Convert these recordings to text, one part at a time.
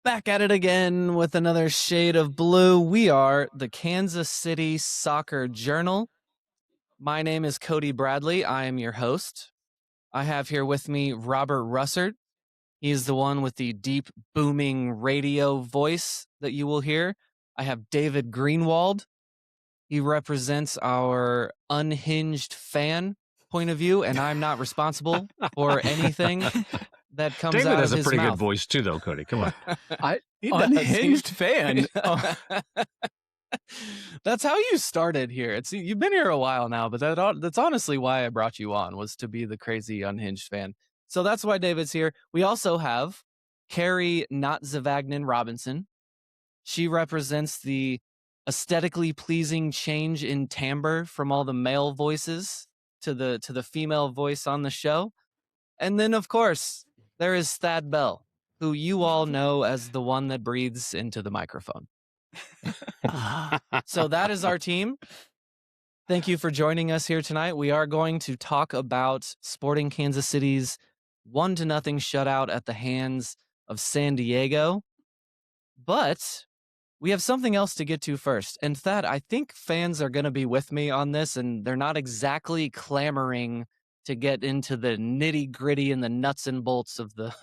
Back at it again with another shade of blue. We are the Kansas City Soccer Journal. My name is Cody Bradley. I am your host. I have here with me Robert Russert. He's the one with the deep, booming radio voice that you will hear. I have David Greenwald. He represents our unhinged fan point of view, and I'm not responsible for anything that comes David out has of a his pretty mouth. good voice too, though, Cody. Come on. Unhinged fan. Oh. That's how you started here. You've been here a while now, but that's honestly why I brought you on, was to be the crazy unhinged fan. So that's why David's here. We also have Carrie Not Zavagnin Robinson. She represents the aesthetically pleasing change in timbre from all the male voices to the female voice on the show. And then, of course, there is Thad Bell, who you all know as the one that breathes into the microphone. So that is our team. Thank you for joining us here tonight. We are going to talk about Sporting Kansas City's 1-0 shutout at the hands of San Diego. But we have something else to get to first. And Thad, I think fans are going to be with me on this, and they're not exactly clamoring to get into the nitty-gritty and the nuts and bolts of the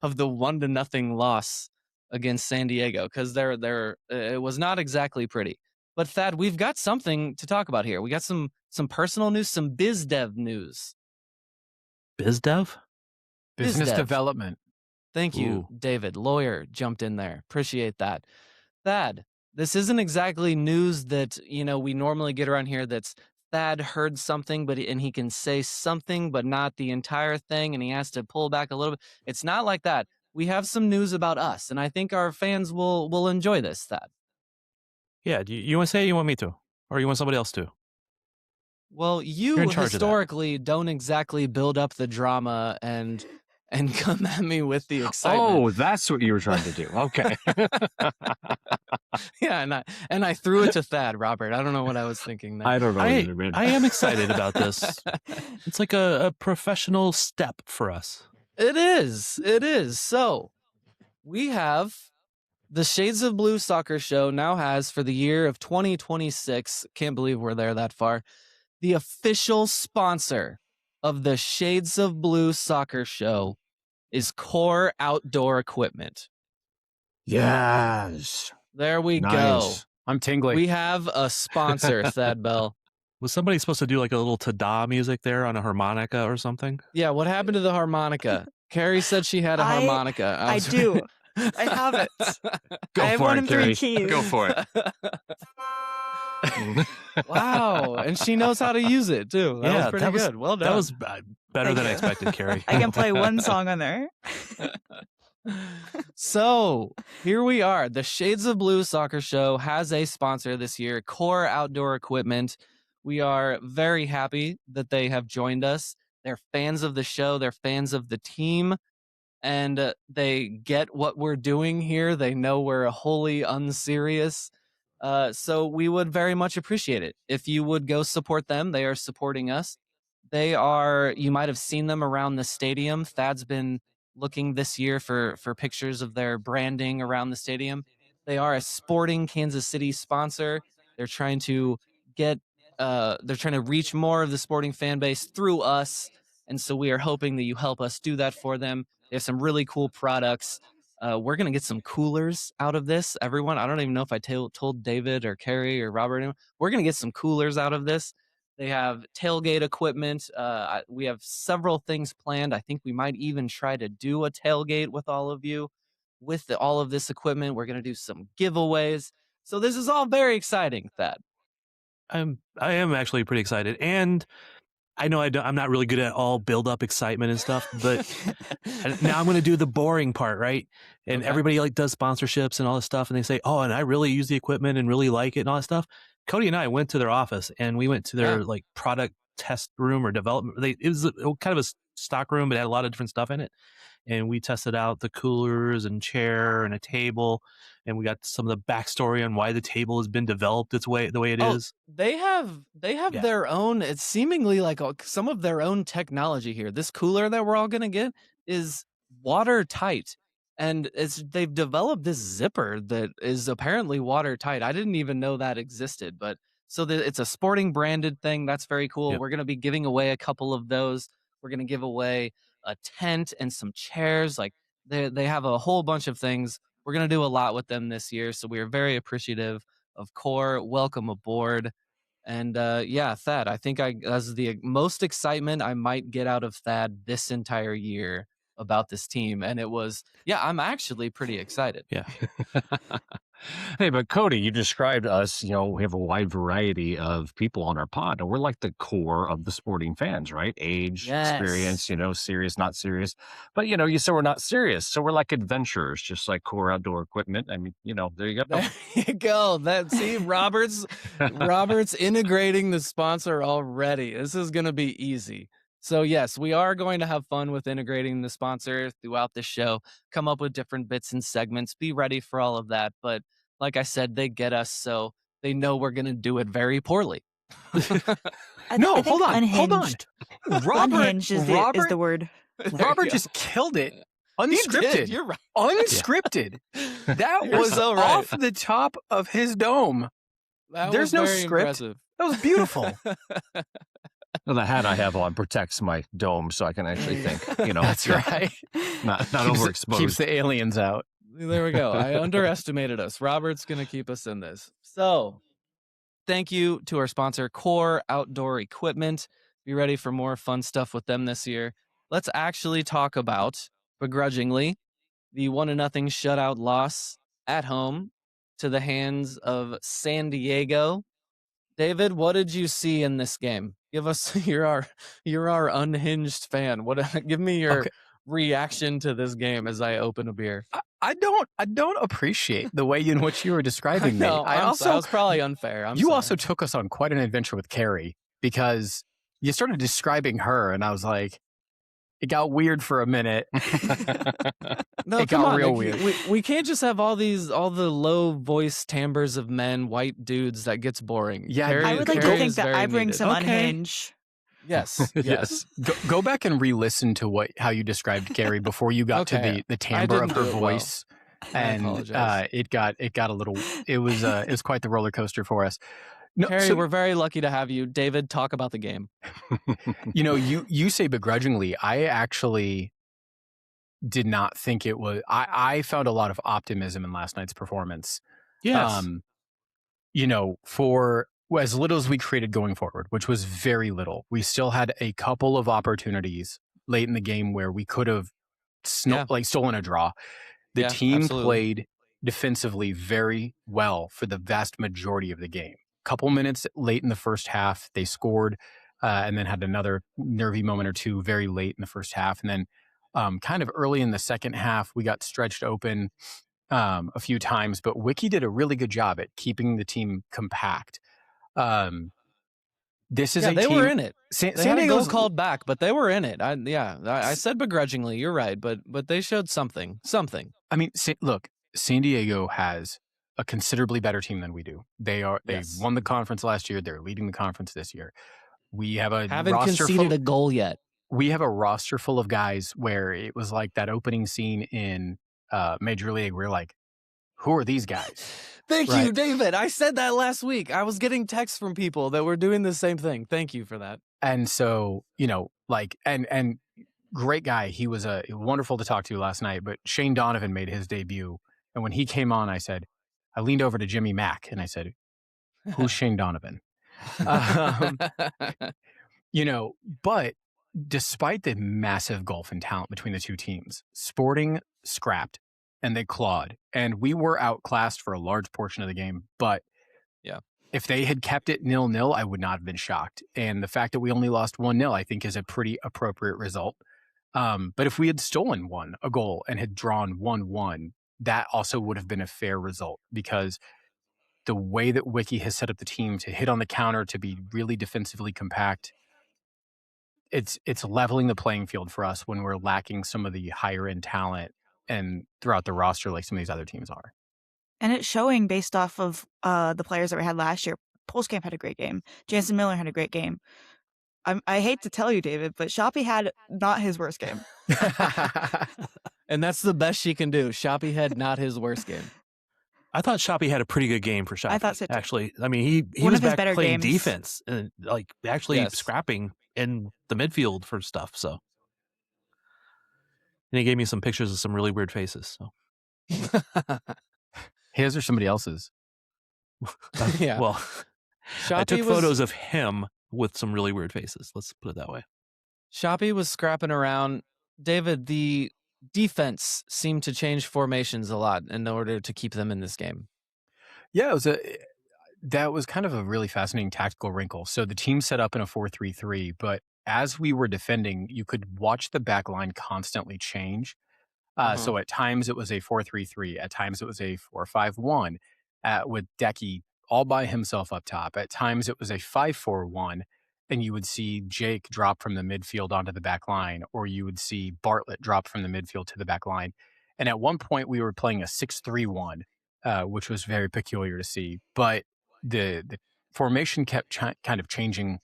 1-0 loss against San Diego, because it was not exactly pretty. But Thad, we've got something to talk about here. We got some personal news, some biz dev news. Biz dev? Business development. Thank you, Ooh. David. Lawyer jumped in there. Appreciate that. Thad, this isn't exactly news that, we normally get around here that's Thad heard something, and he can say something, but not the entire thing, and he has to pull back a little bit. It's not like that. We have some news about us, and I think our fans will enjoy this, Thad. Yeah, do you want to say it, or you want me to? Or you want somebody else to? Well, you historically don't exactly build up the drama and come at me with the excitement. Oh, that's what you were trying to do. Okay. Yeah, and I threw it to Thad, Robert. I don't know what I was thinking there. I don't know either, man. I am excited about this. It's like a professional step for us. It is. So we have the Shades of Blue Soccer Show now has, for the year of 2026, can't believe we're there that far, the official sponsor of the Shades of Blue Soccer Show is Core Outdoor Equipment. Yes. There we Nice. go. I'm tingling. We have a sponsor, Thad Bell. Was somebody supposed to do like a little ta-da music there on a harmonica or something? Yeah, what happened to the harmonica? Carrie said she had a harmonica. I do. I have it. Go I have for one it, and Carrie. 3 keys. Go for it. Wow, and she knows how to use it too. That was pretty good. Well done. That was better than I expected, Carrie. I can play one song on there. So here we are. The Shades of Blue Soccer Show has a sponsor this year, Core Outdoor Equipment. We are very happy that they have joined us. They're fans of the show. They're fans of the team. And they get what we're doing here. They know we're wholly unserious. So we would very much appreciate it if you would go support them. They are supporting us. You might have seen them around the stadium. Thad's been looking this year for pictures of their branding around the stadium. They are a Sporting Kansas City sponsor. They're trying to reach more of the Sporting fan base through us. And so we are hoping that you help us do that for them. They have some really cool products. We're going to get some coolers out of this, everyone. I don't even know if I told David or Carrie or Robert. We're going to get some coolers out of this. They have tailgate equipment. We have several things planned. I think we might even try to do a tailgate with all of you. With all of this equipment, we're going to do some giveaways. So this is all very exciting, Thad. I am actually pretty excited. And I know I'm not really good at all build up excitement and stuff, but now I'm going to do the boring part, right? And everybody does sponsorships and all this stuff. And they say, oh, and I really use the equipment and really like it and all that stuff. Cody and I went to their office and we went to their product test room or development. It was kind of a stock room, but it had a lot of different stuff in it. And we tested out the coolers and chair and a table. And we got some of the backstory on why the table has been developed the way it is. They have their own, it's seemingly like some of their own technology here. This cooler that we're all going to get is watertight. And they've developed this zipper that is apparently watertight. I didn't even know that existed, but so it's a sporting branded thing. That's very cool. Yep. We're going to be giving away a couple of those. We're going to give away a tent and some chairs. Like they have a whole bunch of things. We're going to do a lot with them this year. So we are very appreciative of Core. Welcome aboard. And yeah, Thad, I think that's the most excitement I might get out of Thad this entire year about this team. And it was, yeah, I'm actually pretty excited. Yeah. Hey, but Cody, you described us, we have a wide variety of people on our pod, and we're like the core of the sporting fans, right? Age, experience, serious, not serious. But, you said we're not serious. So we're like adventurers, just like Core Outdoor Equipment. I mean, there you go. There you go. See, Robert's integrating the sponsor already. This is going to be easy. So yes, we are going to have fun with integrating the sponsor throughout the show, come up with different bits and segments, be ready for all of that. But like I said, they get us, so they know we're going to do it very poorly. No, hold on. Unhinged. Robert, Unhinged is the word. Robert just killed it. Unscripted. You're right. Unscripted. That was so right. off the top of his dome. There's no very script. impressive. That was beautiful. Well, the hat I have on protects my dome, so I can actually think. That's right. Not Keeps overexposed. the aliens out. There we go. I underestimated us. Robert's going to keep us in this. So, thank you to our sponsor, Core Outdoor Equipment. Be ready for more fun stuff with them this year. Let's actually talk about, begrudgingly, the 1-0 shutout loss at home to the hands of San Diego. David, what did you see in this game? Give us you're our unhinged fan. Give me your reaction to this game as I open a beer. I don't appreciate the way in which you were describing me. I was probably unfair. I'm you sorry. also took us on quite an adventure with Carrie because you started describing her, and I was like, it got weird for a minute. No, it come got on. real weird. We can't just have all the low voice timbres of men, white dudes. That gets boring. Yeah, I would like to Carrie think is that very I bring needed. some Okay. unhinged. Yes. Yes. Go back and re-listen to how you described Carrie before you got Okay. to the timbre of didn't her do it well. voice. I And apologize. it got a little. It was quite the roller coaster for us. No, Carrie, so, we're very lucky to have you. David, talk about the game. you say begrudgingly. I actually did not think it was. I found a lot of optimism in last night's performance. Yes. For as little as we created going forward, which was very little, we still had a couple of opportunities late in the game where we could have stolen a draw. The team absolutely. played defensively very well for the vast majority of the game. Couple minutes late in the first half, they scored and then had another nervy moment or two very late in the first half. And then kind of early in the second half, we got stretched open a few times, but Wicky did a really good job at keeping the team compact. This is a they team. were in it. San They had a goal Diego's called back, but they were in it. I said begrudgingly. You're right, but they showed something. I mean, look, San Diego has a considerably better team than we do. They Yes. won the conference last year. They're leading the conference this year. We have a Haven't roster conceded full, a goal yet. we have a roster full of guys where it was like that opening scene in Major League. We're like, who are these guys? Thank you, Right. David. I said that last week. I was getting texts from people that were doing the same thing. Thank you for that. And so, and great guy. He was wonderful to talk to last night, but Shane Donovan made his debut. And when he came on, I leaned over to Jimmy Mack and I said, who's Shane Donovan? But despite the massive gulf in talent between the two teams, Sporting scrapped and they clawed. And we were outclassed for a large portion of the game. But if they had kept it 0-0, I would not have been shocked. And the fact that we only lost 1-0, I think, is a pretty appropriate result. But if we had stolen a goal and had drawn 1-1, that also would have been a fair result because the way that Wicky has set up the team to hit on the counter, to be really defensively compact, it's leveling the playing field for us when we're lacking some of the higher end talent and throughout the roster like some of these other teams are. And it's showing based off of the players that we had last year. Polskamp had a great game. Jansen Miller had a great game. I hate to tell you, David, but Shoppy had not his worst game. And that's the best she can do. Shoppy had not his worst game. I thought Shoppy had a pretty good game for Shoppy. I thought so too. Actually, I mean, he One was of his back better playing games. defense and like actually scrapping in the midfield for stuff. So, and he gave me some pictures of some really weird faces. So, his or somebody else's? Yeah. Well, Shoppy I took photos of him with some really weird faces. Let's put it that way. Shoppy was scrapping around. David, the defense seemed to change formations a lot in order to keep them in this game. Yeah, that was kind of a really fascinating tactical wrinkle. So the team set up in a 4-3-3, but as we were defending, you could watch the back line constantly change. So at times it was a 4-3-3, at times it was a 4-5-1, with Decky all by himself up top. At times it was a 5-4-1, and you would see Jake drop from the midfield onto the back line, or you would see Bartlett drop from the midfield to the back line. And at one point we were playing a 6-3-1, which was very peculiar to see. But the formation kept kind of changing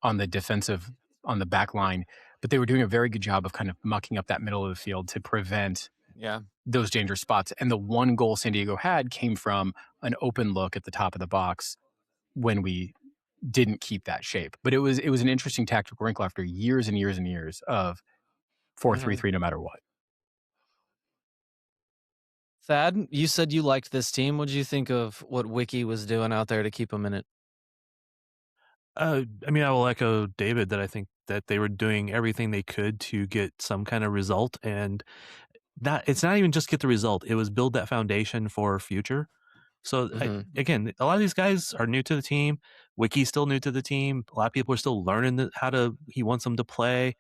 on the defensive, on the back line, but they were doing a very good job of kind of mucking up that middle of the field to prevent those dangerous spots. And the one goal San Diego had came from an open look at the top of the box when we didn't keep that shape. But it was an interesting tactical wrinkle after years and years and years of 4-3-3 no matter what. Thad, you said you liked this team. What did you think of what Wicky was doing out there to keep them in it? I mean, I will echo David that I think that they were doing everything they could to get some kind of result, and that it's not even just get the result. It was build that foundation for future. So again, a lot of these guys are new to the team. Wicky's still new to the team. A lot of people are still learning he wants them to play.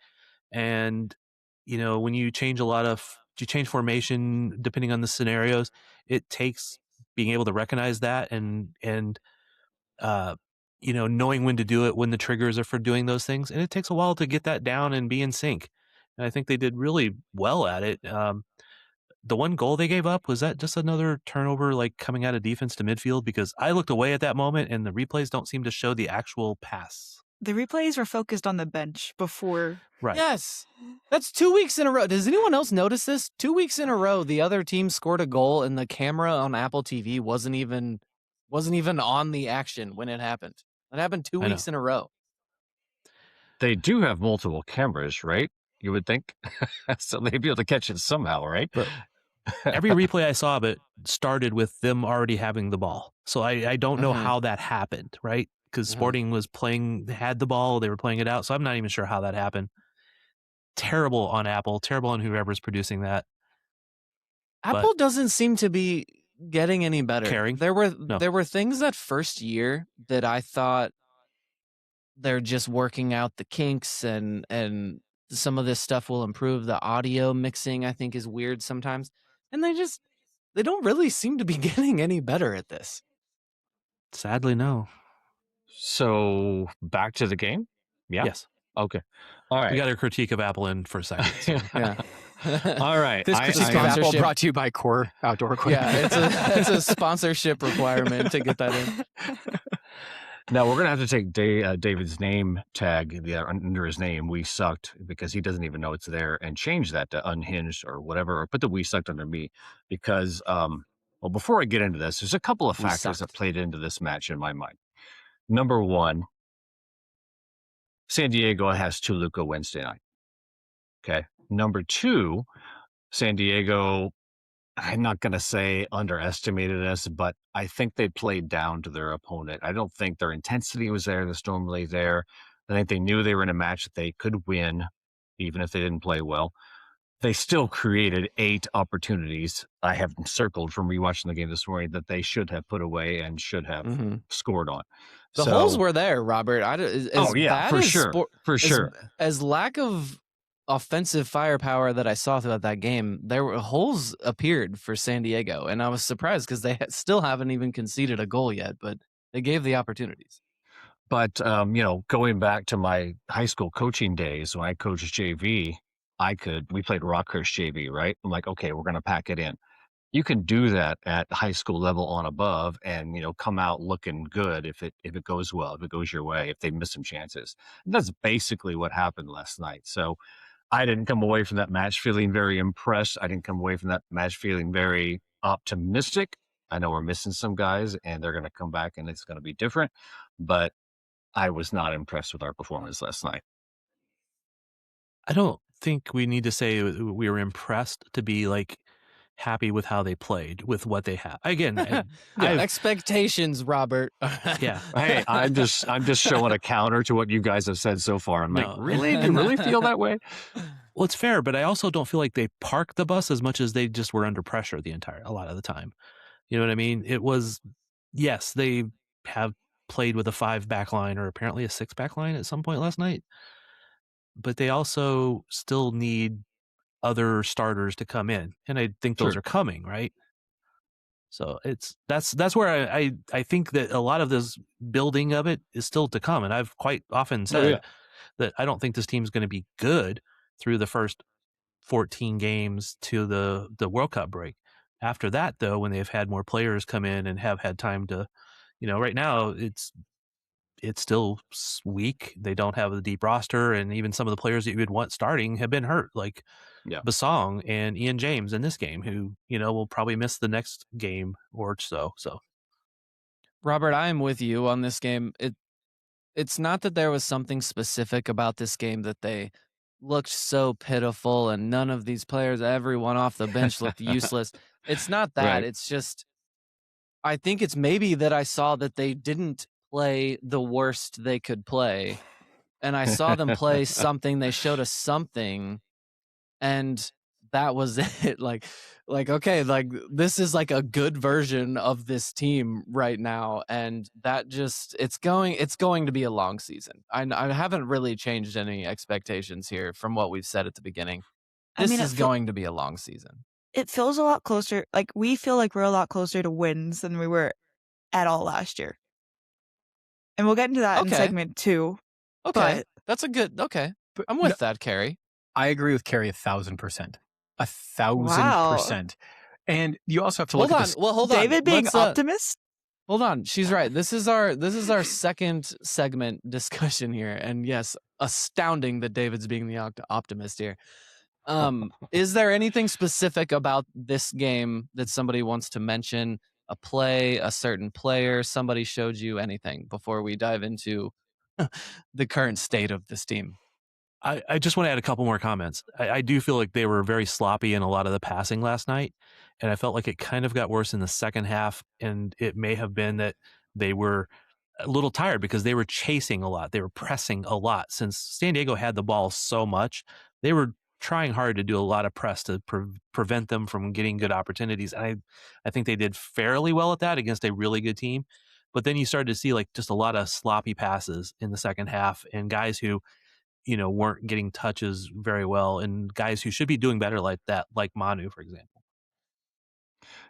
And, you know, when you change you change formation depending on the scenarios, it takes being able to recognize that and you know, knowing when to do it, when the triggers are for doing those things. And it takes a while to get that down and be in sync. And I think they did really well at it. The one goal they gave up, was that just another turnover, like coming out of defense to midfield? Because I looked away at that moment and the replays don't seem to show the actual pass. The replays were focused on the bench before. Right. Yes. That's 2 weeks in a row. Does anyone else notice this? 2 weeks in a row, the other team scored a goal and the camera on Apple TV wasn't even on the action when it happened. That happened 2 weeks in a row. They do have multiple cameras, right? You would think. So they'd be able to catch it somehow, right? But every replay I saw of it started with them already having the ball. So I don't know how that happened, right? Because Sporting had the ball, they were playing it out. So I'm not even sure how that happened. Terrible on Apple, terrible on whoever's producing that. Apple doesn't seem to be getting any better. Caring? There were things that first year that I thought they're just working out the kinks and some of this stuff will improve. The audio mixing, I think, is weird sometimes. And they don't really seem to be getting any better at this. Sadly, no. So back to the game? Yeah. Yes. Okay. All right. We got a critique of Apple in for a second. So. Yeah. All right. This critique of Apple brought to you by Core Outdoor Equipment. Yeah, it's a sponsorship requirement to get that in. Now we're gonna have to take David's name tag under his name. We sucked, because he doesn't even know it's there, and change that to unhinged or whatever, or put the "we sucked" under me, because well, before I get into this, there's a couple of factors that played into this match in my mind. Number one, San Diego has Toluca Wednesday night. Okay. Number two, San Diego, I'm not going to say underestimated us, but I think they played down to their opponent. I don't think their intensity was there that's normally there. I think they knew they were in a match that they could win, even if they didn't play well. They still created 8 opportunities I have circled from rewatching the game this morning that they should have put away and should have scored on. The holes were there, Robert. For sure. As lack of offensive firepower that I saw throughout that game, there were holes appeared for San Diego, and I was surprised because they still haven't even conceded a goal yet, but they gave the opportunities. But you know, going back to my high school coaching days when I coached JV, we played Rockhurst JV, right? I'm like, okay, we're going to pack it in. You can do that at high school level on above, and you know, come out looking good if it goes well, if it goes your way, if they miss some chances. And that's basically what happened last night. So I didn't come away from that match feeling very impressed. I didn't come away from that match feeling very optimistic. I know we're missing some guys and they're going to come back and it's going to be different, but I was not impressed with our performance last night. I don't think we need to say we were impressed to be like happy with how they played with what they have. Again, expectations, Robert. Yeah. Hey, I'm just showing a counter to what you guys have said so far. I'm like, really? Do you really feel that way? Well, it's fair, but I also don't feel like they parked the bus as much as they just were under pressure a lot of the time. You know what I mean? It was, yes, they have played with a 5 back line or apparently a 6 back line at some point last night, but they also still need other starters to come in, and I think those are coming, right? So that's where I think that a lot of this building of it is still to come, and I've quite often said that I don't think this team's going to be good through the first 14 games to the World Cup break. After that, though, when they've had more players come in and have had time to, right now it's still weak. They don't have a deep roster, and even some of the players that you would want starting have been hurt, like Basong and Ian James in this game, who will probably miss the next game or so. So, Robert, I'm with you on this game. It's not that there was something specific about this game that they looked so pitiful and none of these players, everyone off the bench looked useless. It's not that. Right. It's just, I think it's maybe that I saw that they didn't play the worst they could play. And I saw them play something. They showed us something. And that was it. Like, okay, like this is like a good version of this team right now. And that just, it's going to be a long season. I haven't really changed any expectations here from what we've said at the beginning. This is going to be a long season. It feels a lot closer. Like we feel like we're a lot closer to wins than we were at all last year. And we'll get into that in segment 2. Okay. But, that's a good, okay. But I'm with that, Carrie. I agree with Carrie 1,000%. 1,000%. And you also have to look at this. Well, hold on. David being optimist? Hold on. She's right. This is our second segment discussion here. And yes, astounding that David's being the optimist here. Is there anything specific about this game that somebody wants to mention? A play, a certain player, somebody showed you anything before we dive into the current state of this team? I just want to add a couple more comments. I do feel like they were very sloppy in a lot of the passing last night, and I felt like it kind of got worse in the second half, and it may have been that they were a little tired because they were chasing a lot. They were pressing a lot. Since San Diego had the ball so much, they were trying hard to do a lot of press to prevent them from getting good opportunities. And I think they did fairly well at that against a really good team. But then you started to see like just a lot of sloppy passes in the second half and guys who weren't getting touches very well, and guys who should be doing better like that, like Manu, for example.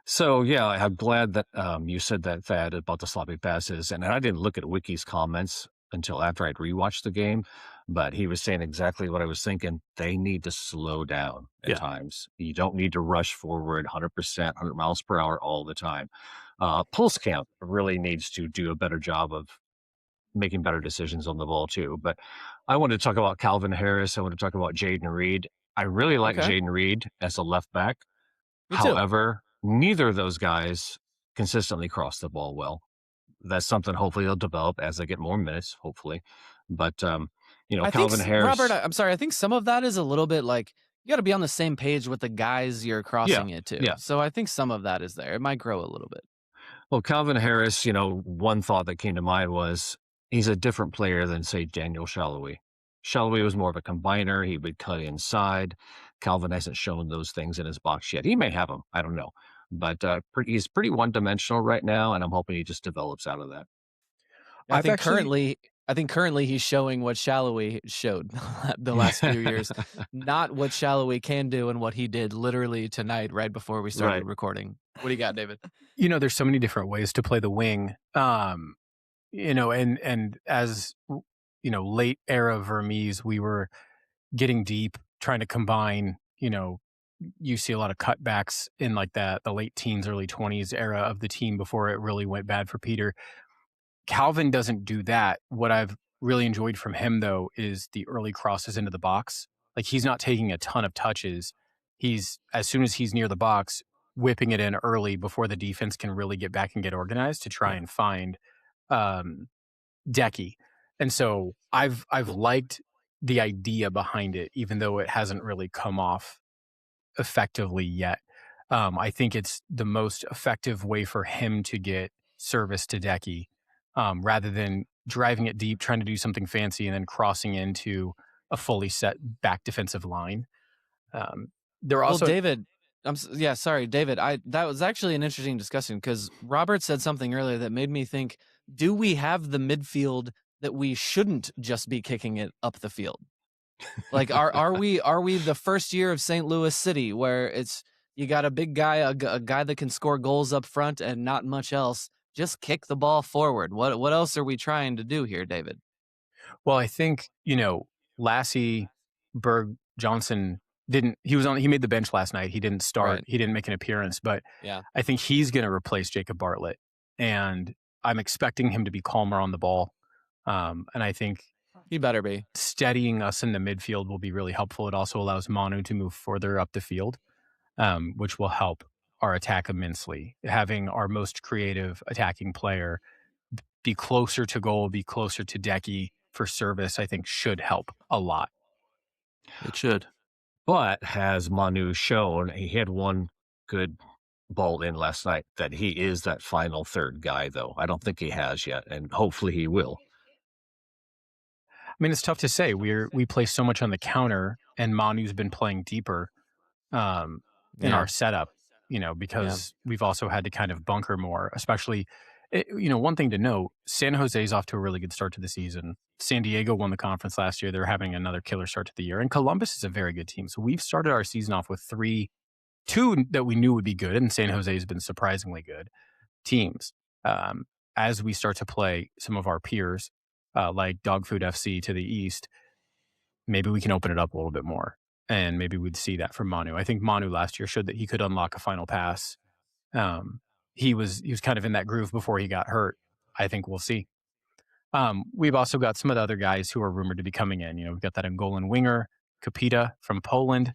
So, yeah, I'm glad that you said that, Thad, about the sloppy passes. And I didn't look at Wicky's comments until after I'd rewatched the game, but he was saying exactly what I was thinking. They need to slow down at times. You don't need to rush forward 100%, 100 miles per hour all the time. Pulse Camp really needs to do a better job of making better decisions on the ball too. But I want to talk about Calvin Harris. I want to talk about Jaden Reed. I really like Jaden Reed as a left back. However, neither of those guys consistently cross the ball well. That's something hopefully they'll develop as they get more minutes, hopefully. But, Calvin Harris. Robert, I'm sorry. I think some of that is a little bit like you got to be on the same page with the guys you're crossing it to. Yeah. So I think some of that is there. It might grow a little bit. Well, Calvin Harris, one thought that came to mind was he's a different player than, say, Daniel Shalhoub. Shalhoub was more of a combiner. He would cut inside. Calvin hasn't shown those things in his box yet. He may have them. I don't know. But he's pretty one-dimensional right now, and I'm hoping he just develops out of that. I think currently he's showing what Shalhoub showed the last few years, not what Shalhoub can do and what he did literally tonight right before we started recording. What do you got, David? There's so many different ways to play the wing. And as late era Vermes, we were getting deep, trying to combine. You see a lot of cutbacks in like the late teens, early 20s era of the team before it really went bad for Peter. Calvin doesn't do that. What I've really enjoyed from him, though, is the early crosses into the box. Like, he's not taking a ton of touches. He's, as soon as he's near the box, whipping it in early before the defense can really get back and get organized to try and find Decky. And so I've liked the idea behind it, even though it hasn't really come off effectively yet. I think it's the most effective way for him to get service to Decky, rather than driving it deep, trying to do something fancy, and then crossing into a fully set back defensive line. There are also David. Sorry, David. That was actually an interesting discussion because Robert said something earlier that made me think: do we have the midfield that we shouldn't just be kicking it up the field? Like, are we the first year of St. Louis City where it's you got a big guy, a guy that can score goals up front and not much else? Just kick the ball forward. What else are we trying to do here, David? Well, I think, Lassie, Berg, Johnson he made the bench last night. He didn't start. Right. He didn't make an appearance, but I think he's going to replace Jacob Bartlett. And I'm expecting him to be calmer on the ball. And I think he better be. Steadying us in the midfield will be really helpful. It also allows Manu to move further up the field, which will help our attack immensely. Having our most creative attacking player be closer to goal, be closer to Decky for service, I think should help a lot. It should. But has Manu shown, he had one good ball in last night, that he is that final third guy, though? I don't think he has yet, and hopefully he will. I mean, it's tough to say. We play so much on the counter, and Manu's been playing deeper in our setup, because we've also had to kind of bunker more, especially, one thing to note, San Jose's off to a really good start to the season. San Diego won the conference last year. They're having another killer start to the year. And Columbus is a very good team. So we've started our season off with two that we knew would be good, and San Jose has been surprisingly good teams. As we start to play some of our peers, like Dog Food FC to the east, maybe we can open it up a little bit more. And maybe we'd see that from Manu. I think Manu last year showed that he could unlock a final pass. He was kind of in that groove before he got hurt. I think we'll see. We've also got some of the other guys who are rumored to be coming in. We've got that Angolan winger, Kapita from Poland,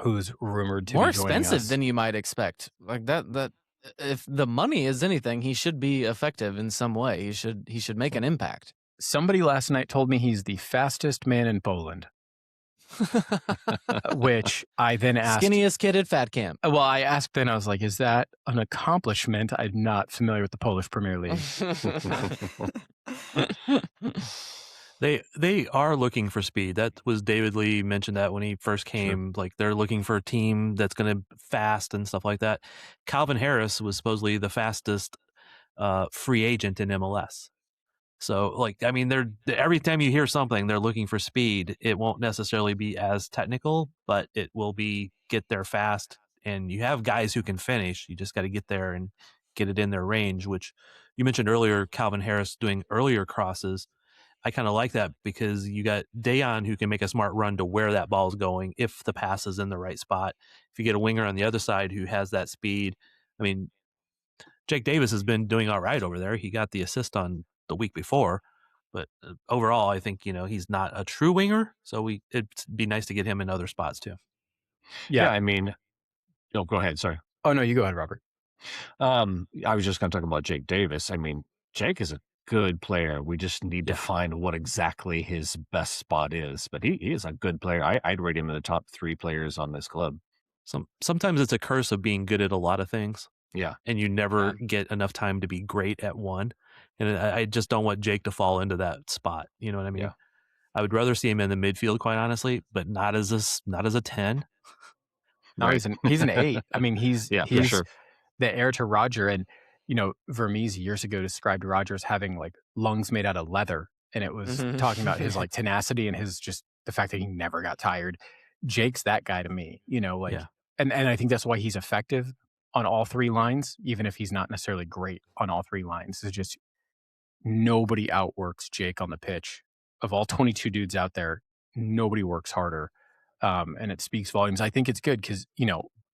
who's rumored to more be joining expensive us. Than you might expect. Like that if the money is anything, he should be effective in some way. He should make an impact. Somebody last night told me he's the fastest man in Poland. Which I then asked, skinniest kid at Fat Camp. Well, I asked then, I was like, is that an accomplishment? I'm not familiar with the Polish Premier League. They are looking for speed. That was David Lee mentioned that when he first came. Sure. Like, they're looking for a team that's going to fast and stuff like that. Calvin Harris was supposedly the fastest free agent in MLS. So, like, I mean, every time you hear something, they're looking for speed. It won't necessarily be as technical, but it will be get there fast. And you have guys who can finish. You just got to get there and get it in their range, which you mentioned earlier, Calvin Harris doing earlier crosses. I kind of like that because you got Dayon who can make a smart run to where that ball is going if the pass is in the right spot. If you get a winger on the other side who has that speed, I mean, Jake Davis has been doing all right over there. He got the assist on the week before, but overall, I think, he's not a true winger. So it'd be nice to get him in other spots too. Yeah. I mean, go ahead. Sorry. Oh, no, you go ahead, Robert. I was just going to talk about Jake Davis. I mean, Jake is a good player. We just need to find what exactly his best spot is. But he is a good player. I'd rate him in the top 3 players on this club. Sometimes it's a curse of being good at a lot of things. Yeah. And you never get enough time to be great at one. And I just don't want Jake to fall into that spot. You know what I mean? Yeah. I would rather see him in the midfield, quite honestly, but not as a 10. No, right. he's an 8. I mean, he's for sure. The heir to Roger. And, Vermees years ago described Roger as having like lungs made out of leather. And it was talking about his like tenacity and his just the fact that he never got tired. Jake's that guy to me, and I think that's why he's effective on all 3 lines, even if he's not necessarily great on all 3 lines. It's just nobody outworks Jake on the pitch. Of all 22 dudes out there, nobody works harder. And it speaks volumes. I think it's good because,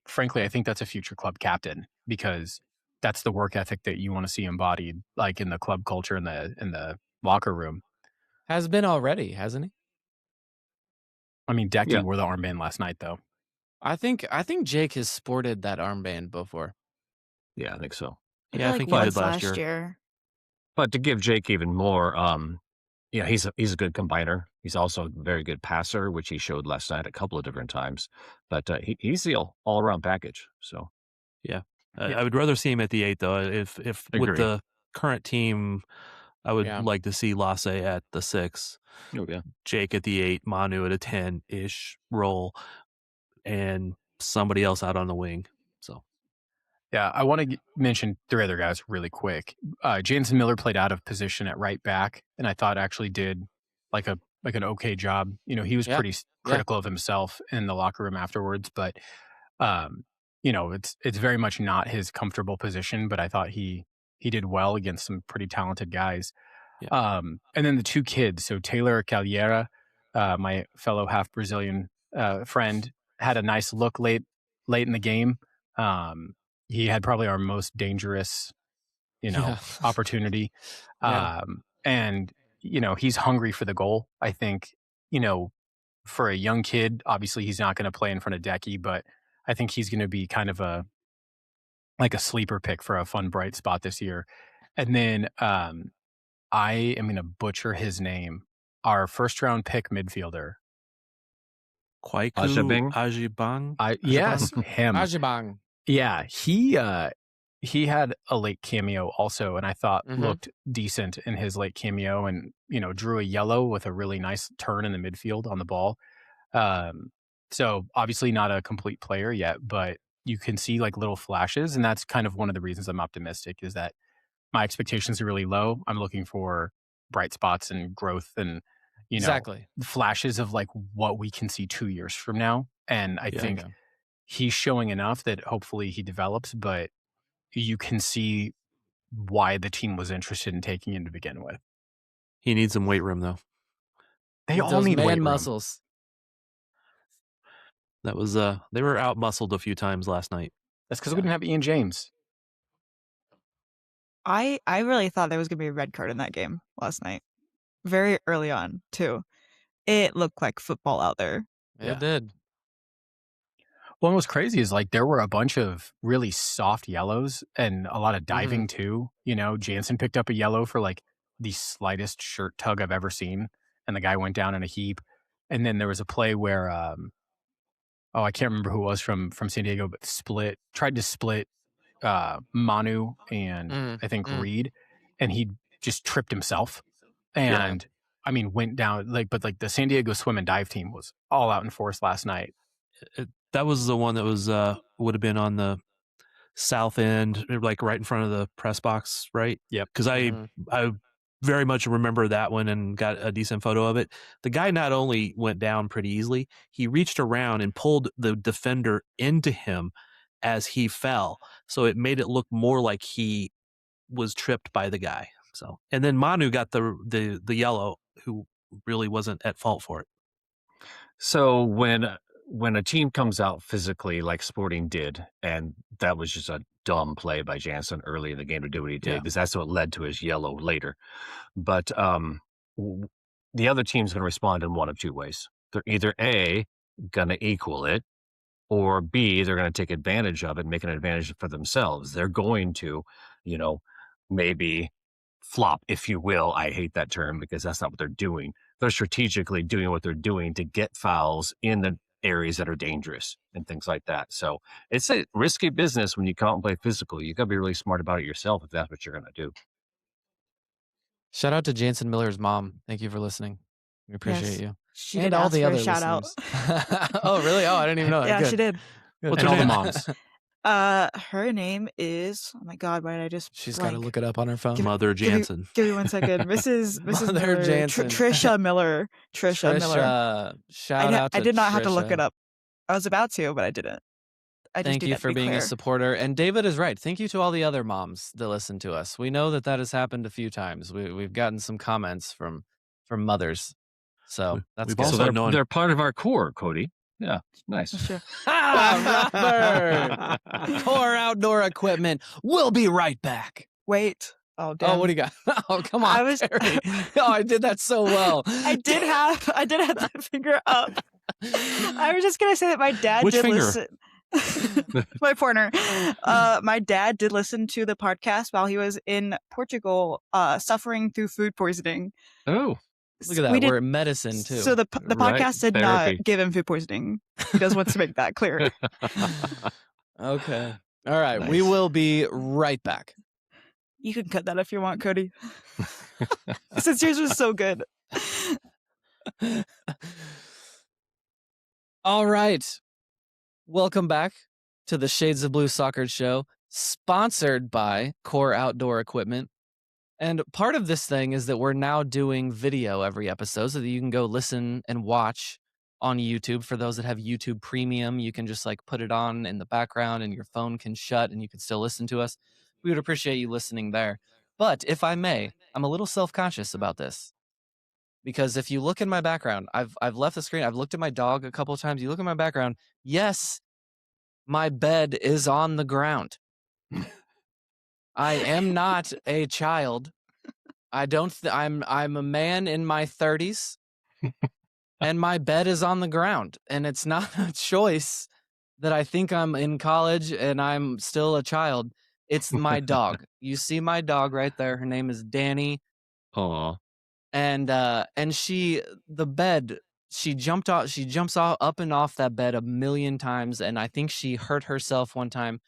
frankly, I think that's a future club captain because that's the work ethic that you want to see embodied, like in the club culture in the locker room. Has been already, hasn't he? I mean, Decky Yeah. wore the armband last night, though. I think Jake has sported that armband before. Yeah, I think so. Yeah, I think he once did last year. year. But to give Jake even more, yeah, he's a good combiner. He's also a very good passer, which he showed last night a couple of different times. But he's the all around package. So Yeah. Yeah. I would rather see him at the 8, though. If with Agree. the current team, I would Yeah. like to see Lasse at the 6, Oh, yeah. Jake at the 8, Manu at a 10-ish role, and somebody else out on the wing. So Yeah, I want to mention 3 other guys really quick. Jansen Miller played out of position at right back, and I thought actually did like an okay job. You know, he was Yeah. pretty critical of himself in the locker room afterwards, but you know, it's very much not his comfortable position. But I thought he did well against some pretty talented guys. Yeah. And then the 2 kids, so Taylor Calheira, my fellow half Brazilian friend, had a nice look late in the game. He had probably our most dangerous, opportunity. Yeah. And, he's hungry for the goal. I think, for a young kid, obviously he's not going to play in front of Decky, but I think he's going to be kind of a sleeper pick for a fun, bright spot this year. And then I am going to butcher his name. Our first round pick midfielder. Kwaiku Ajibang? Ajibang? Yes, him. Ajibang. Yeah, he had a late cameo also, and I thought looked decent in his late cameo, and drew a yellow with a really nice turn in the midfield on the ball. So obviously not a complete player yet, but you can see like little flashes, and that's kind of one of the reasons I'm optimistic is that my expectations are really low. I'm looking for bright spots and growth and Exactly. flashes of like what we can see 2 years from now, and I think he's showing enough that hopefully he develops, but you can see why the team was interested in taking him to begin with. He needs some weight room, though. They all need weight room. muscles. That was they were out muscled a few times last night. That's because we didn't have Ian James. I really thought there was going to be a red card in that game last night. Very early on, too. It looked like football out there. It did. Well, what's crazy is like there were a bunch of really soft yellows and a lot of diving too. Jansen picked up a yellow for like the slightest shirt tug I've ever seen, and the guy went down in a heap. And then there was a play where, I can't remember who it was from San Diego, but tried to split Manu and I think Reed, and he just tripped himself. And I mean, went down but the San Diego swim and dive team was all out in force last night. That was the one that was would have been on the south end, like right in front of the press box, right? Yep. Because I very much remember that one and got a decent photo of it. The guy not only went down pretty easily, he reached around and pulled the defender into him as he fell. So it made it look more like he was tripped by the guy. So, and then Manu got the yellow, who really wasn't at fault for it. So when a team comes out physically like Sporting did, and that was just a dumb play by Jansen early in the game to do what he did, because that's what led to his yellow later. But the other team's going to respond in one of 2 ways. They're either A, going to equal it, or B, they're going to take advantage of it and make an advantage for themselves. They're going to, maybe flop, if you will. I hate that term because that's not what they're doing. They're strategically doing what they're doing to get fouls in the areas that are dangerous and things like that. So it's a risky business when you come out and play physical. You got to be really smart about it yourself if that's what you're going to do. Shout out to Jansen Miller's mom. Thank you for listening. We appreciate you. She and did all ask the for other a shout out. Oh, really? Oh, I didn't even know that. Yeah, Good. she did. Good. And all the moms. Her name is, oh my God, why did I just She's got to look it up on her phone. Mother Jansen. Give me 1 second. Mrs. Mother Miller, Jansen. Trisha Miller. Trisha Miller. Shout out to I did not have to look Trisha. it up. I was about to, but I didn't. I just Thank need you that to for be being clear. a supporter. And David is right. Thank you to all the other moms that listen to us. We know that has happened a few times. We've gotten some comments from mothers. So that's We've good. also So known they're part of our core, Cody. Yeah, nice. Sure. Robert! Core outdoor equipment. We'll be right back. Wait. Oh, damn. Oh, what do you got? Oh, come on, I was- Terry. Oh, I did that so well. I did have the finger up. I was just gonna say that my dad Which did finger? listen. My pointer. My dad did listen to the podcast while he was in Portugal, suffering through food poisoning. Oh, Look at that. We're medicine too. So the Right, podcast did therapy. not give him food poisoning. He does want to make that clear. Okay. All right. Nice. We will be right back. You can cut that if you want, Cody. Since yours was so good. All right. Welcome back to the Shades of Blue Soccer Show, sponsored by Core Outdoor Equipment. And part of this thing is that we're now doing video every episode so that you can go listen and watch on YouTube. For those that have YouTube Premium, you can just like put it on in the background and your phone can shut and you can still listen to us. We would appreciate you listening there. But if I may, I'm a little self-conscious about this. Because if you look in my background, I've left the screen. I've looked at my dog a couple of times. You look at my background. Yes, my bed is on the ground. I am not a child. I'm a man in my 30s, and my bed is on the ground. And it's not a choice that I think I'm in college and I'm still a child. It's my dog. You see my dog right there. Her name is Danny. Aw. And she jumps off up and off that bed a million times, and I think she hurt herself one time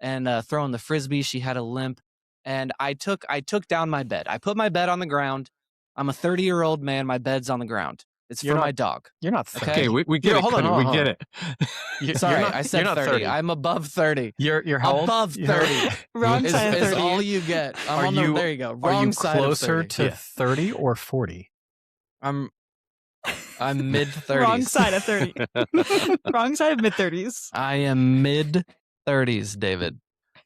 and throwing the frisbee. She had a limp, and I took down my bed. I put my bed on the ground. I'm a 30-year-old man. My bed's on the ground. It's for my dog. You're not 30. Okay, we get it. Hold on, Cody, we hold get on. it. Sorry, I said you're not 30. I'm above 30. You're how old? Above 30. Wrong is, side of is 30. all you get. There you go. Are Wrong you side of closer 30. to 30 or 40? I'm mid 30s. Wrong side of 30. Wrong side of mid 30s. I am mid 30s, David.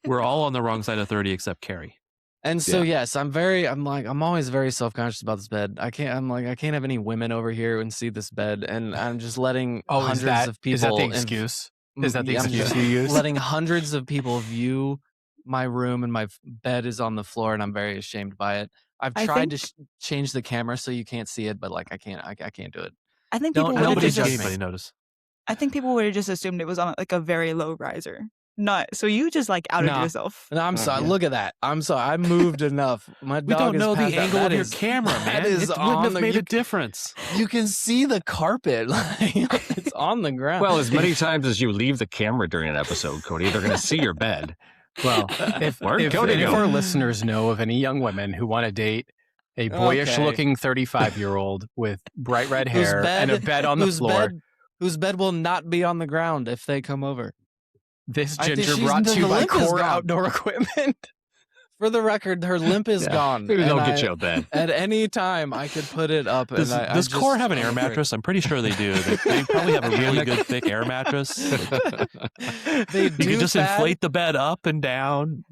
We're all on the wrong side of 30 except Carrie. And so yes, I'm always very self-conscious about this bed. I can't have any women over here and see this bed, and I'm just letting hundreds of people. Is that the excuse? Is that the excuse you use? Letting hundreds of people view my room, and my bed is on the floor, and I'm very ashamed by it. I've tried to change the camera so you can't see it, but like I can't do it. I think people would have Nobody just anybody notice. I think people would have just assumed it was on like a very low riser. Not so you just like outed yourself. No, I'm sorry. Look at that. I'm sorry. I moved enough. My We dog don't is know the past that. angle That of your is- camera, that man. is It wouldn't on have the- made you- a difference. You can see the carpet. Like, it's on the ground. Well, as many times as you leave the camera during an episode, Cody, they're going to see your bed. Well, if our listeners know of any young women who want to date a boyish-looking 35-year-old with bright red hair and a bed on the floor, whose bed will not be on the ground if they come over. this I think ginger she's- brought to you the by limp is Core gone. Outdoor Equipment. For the record, her limp is gone. Maybe they'll and get you a bed. At any time, I could put it up. Does Core have an air mattress? I'm pretty sure they do. They probably have a really good thick air mattress. They You do. can just Thad. inflate the bed up and down.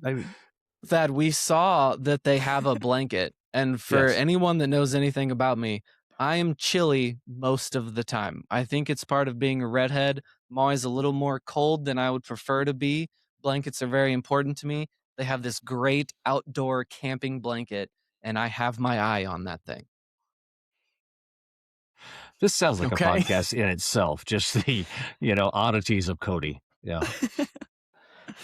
Thad, we saw that they have a blanket. And for Yes. anyone that knows anything about me, I am chilly most of the time. I think it's part of being a redhead. I'm always a little more cold than I would prefer to be. Blankets are very important to me. They have this great outdoor camping blanket, and I have my eye on that thing. This sounds like Okay. a podcast in itself. Just the, oddities of Cody. Yeah.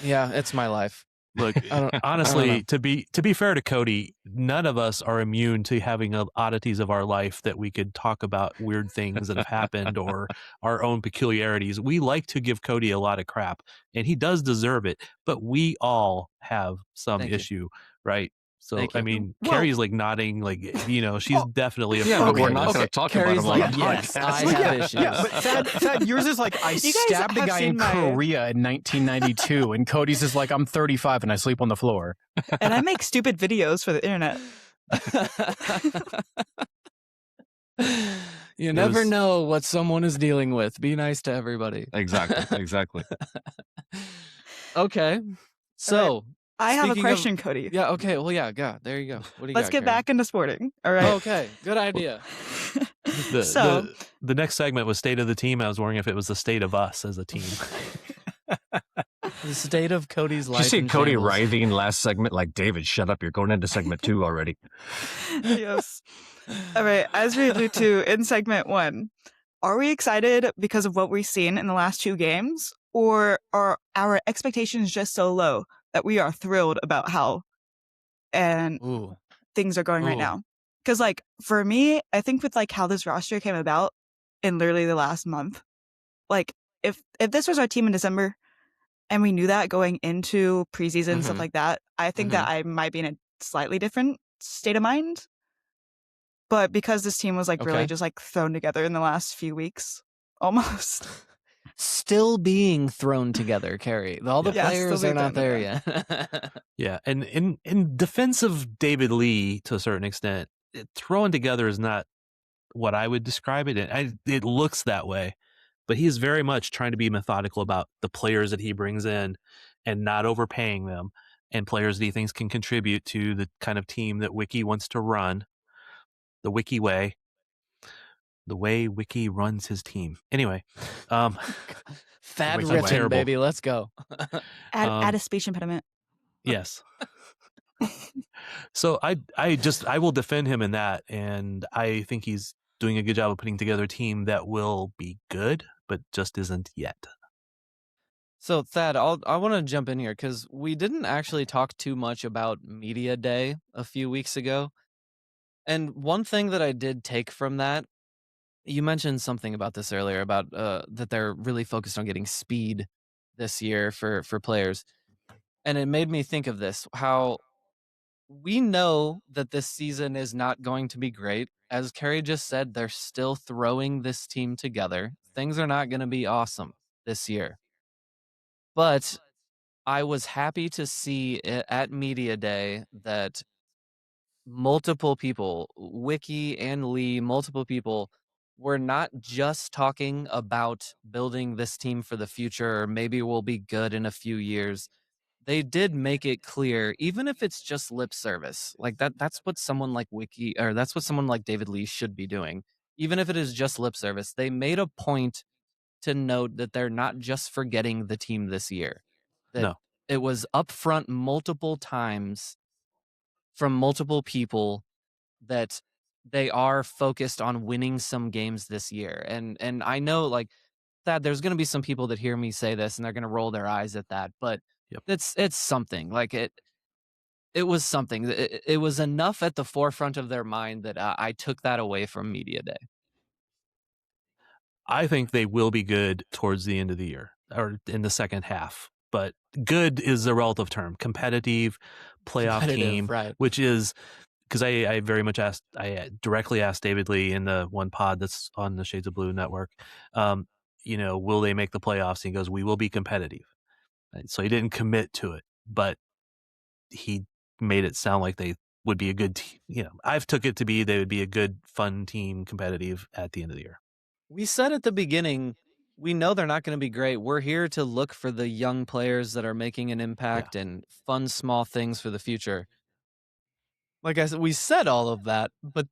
Yeah, it's my life. Look, know. honestly, to be fair to Cody, none of us are immune to having oddities of our life that we could talk about weird things that have happened or our own peculiarities. We like to give Cody a lot of crap, and he does deserve it. But we all have some Thank you. issue, right? So, Thank you. I mean, Well- Carrie's like nodding, like, she's definitely a Yeah, but we're okay. not going to talk about Carrie's him on like, the yes, podcast. I Well, have yeah, issues. yeah, but Thad, yours is like, I You guys stabbed a have guy in seen my- Korea in 1992, and Cody's is like, I'm 35 and I sleep on the floor. And I make stupid videos for the internet. You never was- know what someone is dealing with. Be nice to everybody. Exactly. Okay. So, I have a Speaking of- question, Cody. yeah, okay. Well, yeah, there you go. What do you Let's got, get Karen? back into sporting. All right. Okay, good idea. So- The next segment was state of the team. I was wondering if it was the state of us as a team. The state of Cody's Did life. you see in Cody shambles. writhing last segment? Like, David, shut up. You're going into segment 2 already. Yes. All right. As we allude to in segment 1, are we excited because of what we've seen in the last 2 games, or are our expectations just so low that we are thrilled about how and things are going right now? Because like for me, I think with like how this roster came about in literally the last month, like if this was our team in December and we knew that going into preseason stuff like that, I think that I might be in a slightly different state of mind. But because this team was like really just like thrown together in the last few weeks, almost. Still being thrown together, Carrie. All the players are not there yet. Yeah, and in defense of David Lee, to a certain extent, thrown together is not what I would describe it. It looks that way, but he is very much trying to be methodical about the players that he brings in and not overpaying them, and players that he thinks can contribute to the kind of team that Wicky wants to run, the Wicky Way. The way Wicky runs his team. Anyway, Fad ripping, baby. Let's go. Add a speech impediment. Yes. So I will defend him in that, and I think he's doing a good job of putting together a team that will be good, but just isn't yet. So Thad, I want to jump in here because we didn't actually talk too much about Media Day a few weeks ago. And one thing that I did take from that, you mentioned something about this earlier about that they're really focused on getting speed this year for players. And it made me think of this, how we know that this season is not going to be great. As Carrie just said, they're still throwing this team together. Things are not going to be awesome this year. But I was happy to see at Media Day that multiple people, Wicky and Lee, multiple people were not just talking about building this team for the future, or maybe we'll be good in a few years. They did make it clear, even if it's just lip service, like that's what someone like Wicky, or that's what someone like David Lee should be doing. Even if it is just lip service, they made a point to note that they're not just forgetting the team this year. That it was upfront multiple times from multiple people that they are focused on winning some games this year. And I know like that there's going to be some people that hear me say this and they're going to roll their eyes at that, but it's something. Like it was something. It was enough at the forefront of their mind that I took that away from Media Day. I think they will be good towards the end of the year or in the second half. But good is a relative term. Competitive, playoff team, right. Which is because I very much asked, I directly asked David Lee in the one pod that's on the Shades of Blue network, will they make the playoffs? And he goes, we will be competitive. Right? So he didn't commit to it, but he made it sound like they would be a good team. I've took it to be they would be a good, fun team, competitive at the end of the year. We said at the beginning, we know they're not going to be great. We're here to look for the young players that are making an impact and fun, small things for the future. Like I said, we said all of that, but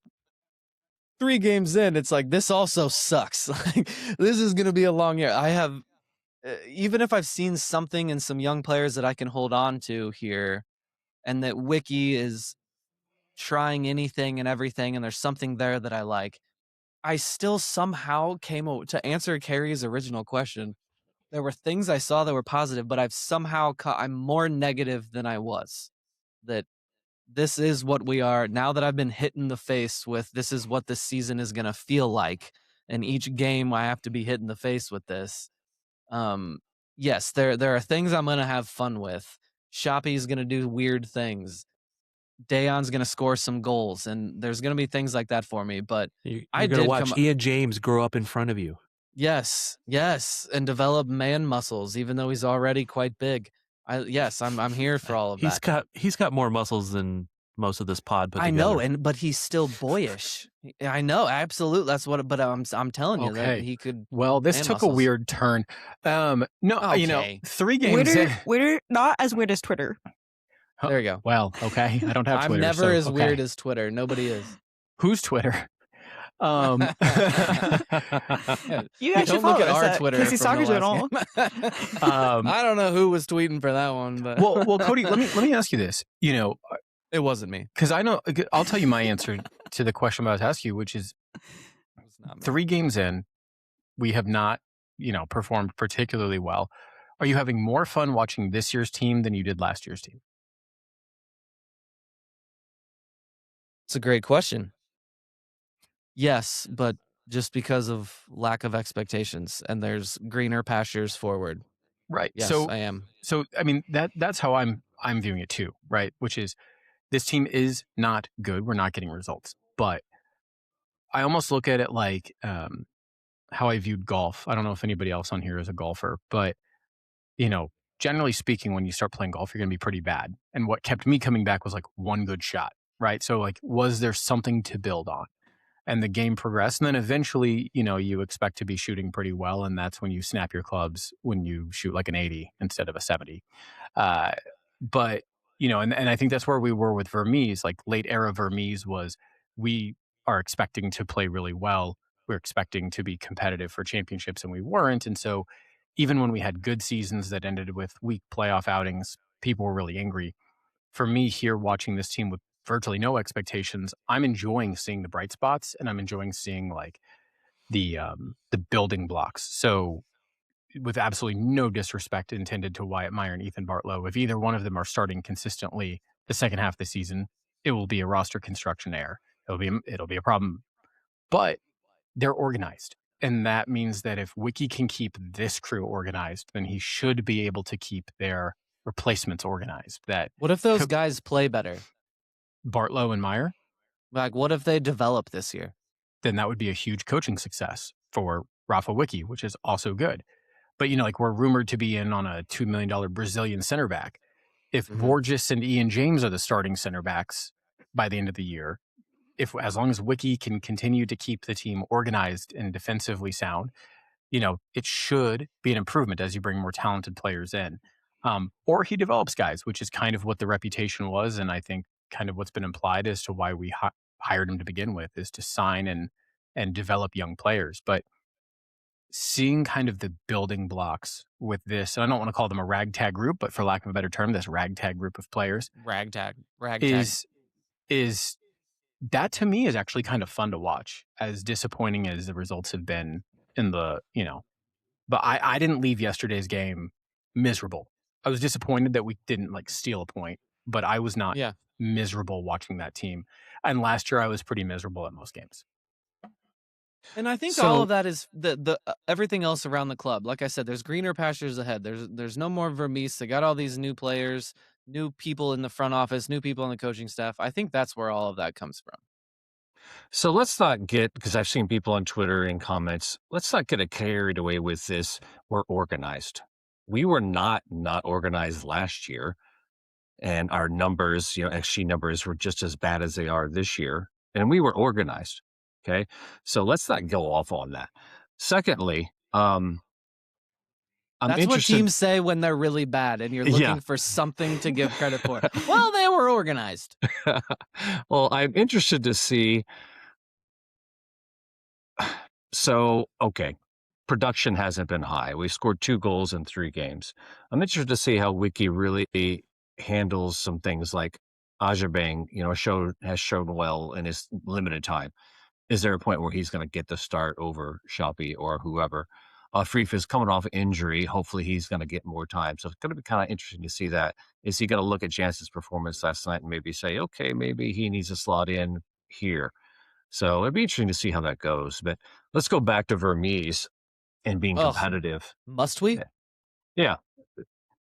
3 games in, it's like, this also sucks. Like, this is going to be a long year. I have, even if I've seen something in some young players that I can hold on to here, and that Wicky is trying anything and everything, and there's something there that I like, I still somehow to answer Carrie's original question. There were things I saw that were positive, but I'm more negative than I was. That this is what we are now that I've been hit in the face with. This is what this season is going to feel like. And each game I have to be hit in the face with this. Yes, there are things I'm going to have fun with. Shoppy's going to do weird things. Dayon's going to score some goals, and there's going to be things like that for me. But you're going to watch Ian James grow up in front of you. Yes, and develop man muscles, even though he's already quite big. I'm here for all of that. He's got more muscles than most of this pod put together. I know, but he's still boyish. I know, absolutely. That's what. But I'm telling you that he could. Well, this took a weird turn. 3 games. Weird, not as weird as Twitter. There you go. Well, okay. I don't have Twitter. I'm never as weird as Twitter. Nobody is. Who's Twitter? You guys should look at follow our Twitter. Soccer Journal. I don't know who was tweeting for that one, but well, Cody, let me ask you this. It wasn't me, because I know. I'll tell you my answer to the question I was asking you, which is 3 games in, We have not, performed particularly well. Are you having more fun watching this year's team than you did last year's team? It's a great question. Yes, but just because of lack of expectations, and there's greener pastures forward. Right. Yes, I am. So I mean that's how I'm viewing it too, right? Which is this team is not good. We're not getting results. But I almost look at it like how I viewed golf. I don't know if anybody else on here is a golfer, but generally speaking, when you start playing golf, you're going to be pretty bad. And what kept me coming back was like one good shot, right? So like, was there something to build on? And the game progressed. And then eventually, you expect to be shooting pretty well. And that's when you snap your clubs when you shoot like an 80 instead of a 70. But, and I think that's where we were with Vermees. Like late era Vermees was we are expecting to play really well. We're expecting to be competitive for championships, and we weren't. And so even when we had good seasons that ended with weak playoff outings, people were really angry. For me here, watching this team with virtually no expectations, I'm enjoying seeing the bright spots, and I'm enjoying seeing like the building blocks. So with absolutely no disrespect intended to Wyatt Meyer and Ethan Bartlow, if either one of them are starting consistently the second half of the season, it will be a roster construction error. It'll be a problem. But they're organized. And that means that if Wicky can keep this crew organized, then he should be able to keep their replacements organized. What if those guys play better? Bartlow and Meyer? Like, what if they develop this year? Then that would be a huge coaching success for Rafa Wicky, which is also good. But, we're rumored to be in on a $2 million Brazilian center back. If Borges and Ian James are the starting center backs by the end of the year, as long as Wicky can continue to keep the team organized and defensively sound, it should be an improvement as you bring more talented players in. Or he develops guys, which is kind of what the reputation was. And I think kind of what's been implied as to why we hired him to begin with is to sign and develop young players. But seeing kind of the building blocks with this, and I don't want to call them a ragtag group, but for lack of a better term, this ragtag group of players ragtag is that to me is actually kind of fun to watch, as disappointing as the results have been in the, but I didn't leave yesterday's game miserable. I was disappointed that we didn't like steal a point, but I was not miserable watching that team. And last year I was pretty miserable at most games. And I think all of that is the everything else around the club. Like I said, there's greener pastures ahead. There's no more Vermees. They got all these new players, new people in the front office, new people in the coaching staff. I think that's where all of that comes from. So let's not get, because I've seen people on Twitter in comments, let's not get carried away with this. We're organized. We were not organized last year. And our numbers, XG numbers were just as bad as they are this year. And we were organized. Okay. So let's not go off on that. Secondly, that's what teams say when they're really bad and you're looking for something to give credit for. Well, they were organized. Well, I'm interested to see. So, okay. Production hasn't been high. We scored 2 goals in 3 games. I'm interested to see how Wicky really handles some things like Ajabang, has shown well in his limited time. Is there a point where he's going to get the start over Shoppy or whoever? Freef is coming off injury. Hopefully he's going to get more time. So it's going to be kind of interesting to see that. Is he going to look at Jansen's performance last night and maybe say, okay, maybe he needs to slot in here? So it'd be interesting to see how that goes. But let's go back to Vermees and being competitive. Must we? Yeah.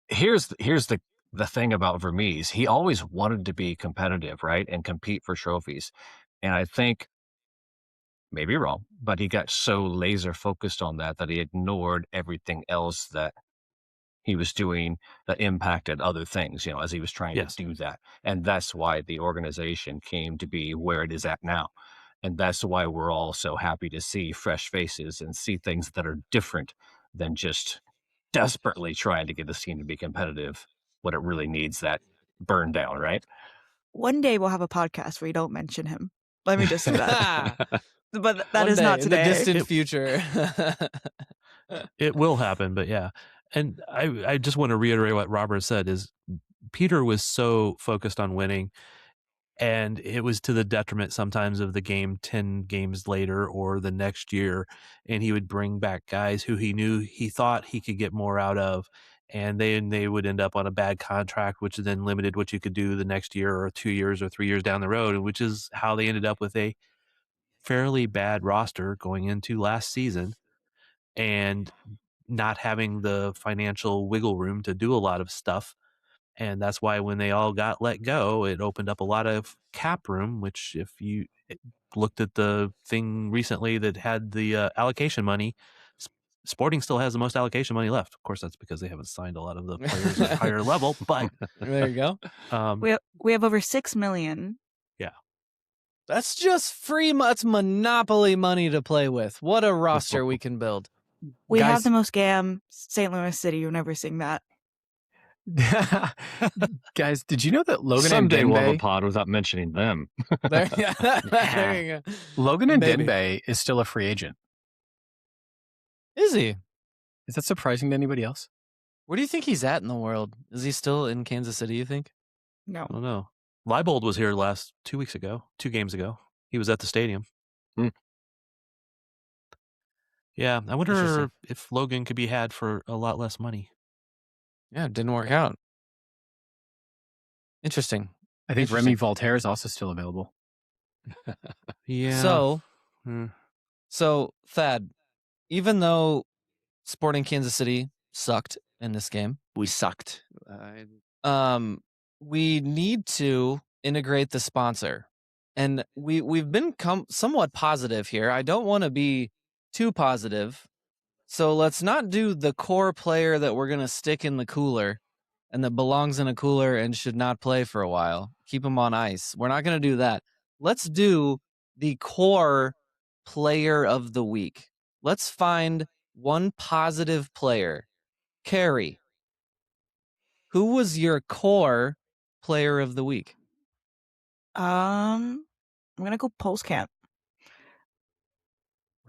Here's the thing about Vermees. He always wanted to be competitive, right? And compete for trophies. And I think, maybe wrong, but he got so laser focused on that he ignored everything else that he was doing that impacted other things, as he was trying to do that. And that's why the organization came to be where it is at now. And that's why we're all so happy to see fresh faces and see things that are different than just desperately trying to get this team to be competitive. What it really needs, that burn down, right? One day we'll have a podcast where you don't mention him. Let me just say that. But that One is day, not today. in the distant future. It will happen, but yeah. And I just want to reiterate what Robert said is Peter was so focused on winning. And it was to the detriment sometimes of the game 10 games later or the next year. And he would bring back guys who he thought he could get more out of. And they would end up on a bad contract, which then limited what you could do the next year or 2 years or 3 years down the road, which is how they ended up with a fairly bad roster going into last season and not having the financial wiggle room to do a lot of stuff. And that's why when they all got let go, it opened up a lot of cap room, which if you looked at the thing recently that had the allocation money, Sporting still has the most allocation money left. Of course, that's because they haven't signed a lot of the players at higher level, but there you go. We have over 6 million. Yeah. That's just free. That's monopoly money to play with. What a roster we can build. We have the most GAM. St. Louis City. You're never seeing that. Guys, did you know that Logan Someday and we'll have a Dembe, pod without mentioning them. There you go. Logan and Maybe. Dembe is still a free agent? Is he? Is that surprising to anybody else? Where do you think he's at in the world? Is he still in Kansas City, you think? No. I don't know. Leibold was here 2 games ago. He was at the stadium. Yeah, I wonder if Logan could be had for a lot less money. Yeah, it didn't work out. Interesting. I think Remy Voltaire is also still available. Yeah. So Thad, even though Sporting Kansas City sucked in this game, We sucked. we need to integrate the sponsor. And we've been somewhat positive here. I don't want to be too positive. So let's not do the core player that we're going to stick in the cooler and that belongs in a cooler and should not play for a while. Keep him on ice. We're not going to do that. Let's do the core player of the week. Let's find one positive player. Carrie, who was your core player of the week? I'm gonna go Polskamp.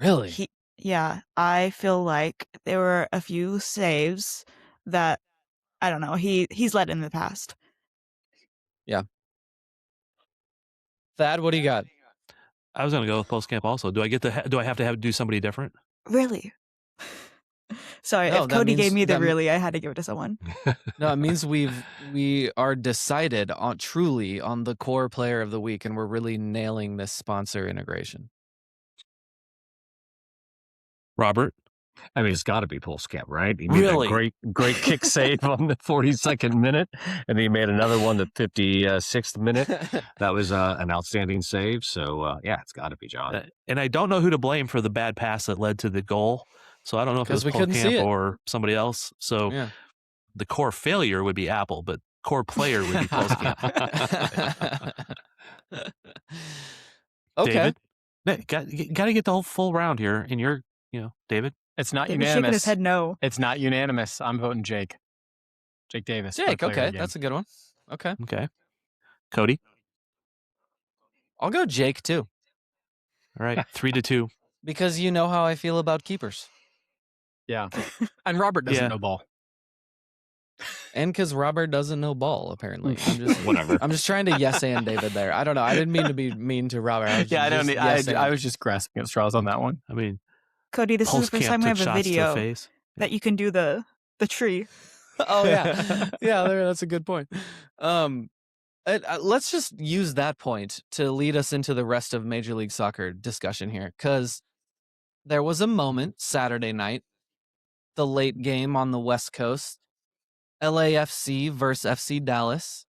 Really? Yeah, I feel like there were a few saves that I don't know. He's led in the past. Yeah. Thad, what do you got? I was going to go with Postcamp also. Do I have to do somebody different? Really? Sorry, No, if that Cody means- gave me the that- really, I had to give it to someone. No, it means we are decided on truly on the core player of the week, and we're really nailing this sponsor integration. Robert? I mean, it's got to be Polskamp, right? He made Really? a great kick save on the 42nd minute, and then he made another one the 56th minute. That was an outstanding save. So, yeah, it's got to be John. And I don't know who to blame for the bad pass that led to the goal. So I don't know if it was 'Cause we couldn't see Polkamp it. or somebody else. So Yeah. the core failure would be Apple, but core player would be Polskamp. Okay. David? Got to get the whole full round here. And you're, David? It's not David's shaking his unanimous. head no. It's not unanimous. I'm voting Jake. Jake Davis. for Jake, player of okay. the game. That's a good one. Okay. Okay. Cody? I'll go Jake too, All right. 3-2. because you know how I feel about keepers. Yeah. And Robert doesn't Yeah. know ball. And because Robert doesn't know ball, apparently. I'm just Whatever. I'm just trying to yes and David there. I don't know. I didn't mean to be mean to Robert. I was Yeah, I don't. just Need, I, yes-and. I was just grasping at straws on that one. I mean, Cody, this is the first Polskamp time we took have a shots to the video face. that you can do the tree. Oh yeah, that's a good point. Let's just use that point to lead us into the rest of Major League Soccer discussion here, because there was a moment Saturday night, the late game on the West Coast, LAFC versus FC Dallas,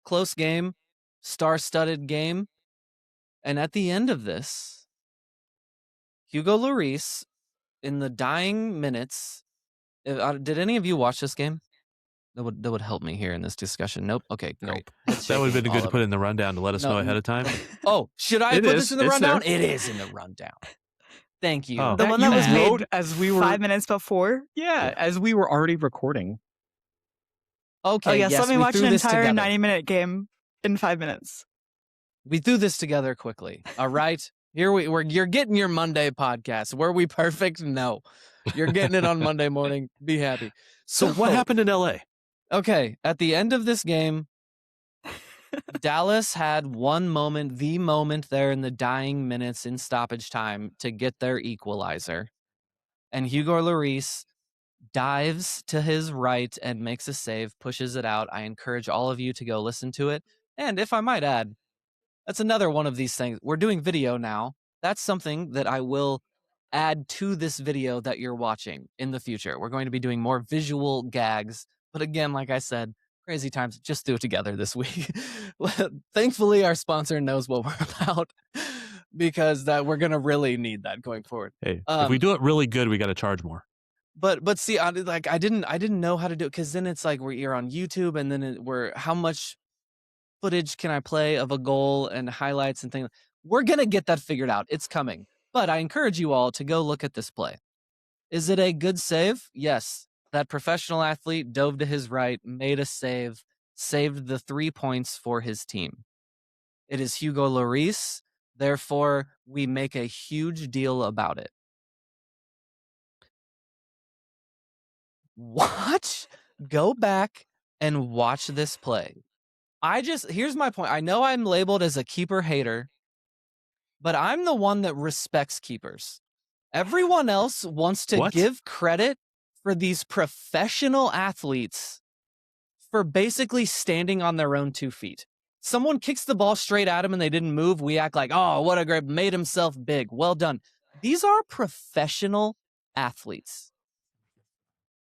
close game, star-studded game, and at the end of this, Hugo Lloris, in the dying minutes. Did any of you watch this game? That would help me here in this discussion. Nope. Okay, great. That would have been good to put in the rundown to let us No. know ahead of time. Oh, should I It put is. this in the It's rundown? there. It is in the rundown. Thank you. Oh. The one that was you made wrote as we were 5 minutes before. Yeah, as we were already recording. Okay. Oh yes, let me we watch threw an this entire together. 90-minute game in 5 minutes. We threw this together quickly. All right. Here you're getting your Monday podcast. Were we perfect? No. You're getting it on Monday morning. Be happy. So what happened in LA? Okay, at the end of this game, Dallas had one moment, the moment there in the dying minutes in stoppage time to get their equalizer. And Hugo Lloris dives to his right and makes a save, pushes it out. I encourage all of you to go listen to it. And if I might add, that's another one of these things. We're doing video now. That's something that I will add to this video that you're watching in the future. We're going to be doing more visual gags. But again, like I said, crazy times. Just do it together this week. Thankfully, our sponsor knows what we're about because that we're going to really need that going forward. Hey, if we do it really good, we got to charge more. But see, I didn't know how to do it because then it's like you're on YouTube and then we're how much footage can I play of a goal and highlights and things. We're gonna get that figured out. It's coming. But I encourage you all to go look at this play. Is it a good save? Yes. That professional athlete dove to his right, made a save, saved the 3 points for his team. It is Hugo Lloris. Therefore, we make a huge deal about it. Go back and watch this play. Here's my point. I know I'm labeled as a keeper hater, but I'm the one that respects keepers. Everyone else wants to give credit for these professional athletes for basically standing on their own 2 feet. Someone kicks the ball straight at him and they didn't move. We act like, oh, what a great, made himself big. Well done. These are professional athletes.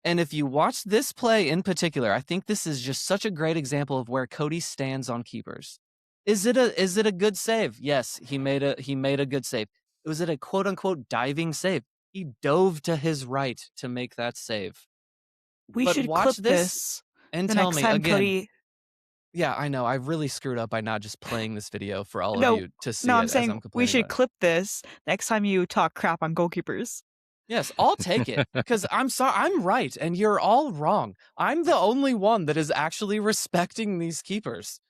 And if you watch this play in particular, I think this is just such a great example of where Cody stands on keepers. Is it a good save? Yes, he made a good save. Was it a quote unquote diving save? He dove to his right to make that save. We should watch clip this and the tell next me time again. Cody. Yeah, I know. I really screwed up by not just playing this video for all of you to see No, it I'm as saying I'm we complaining should about it. clip this next time you talk crap on goalkeepers. Yes, I'll take it because I'm sorry, I'm right and you're all wrong. I'm the only one that is actually respecting these keepers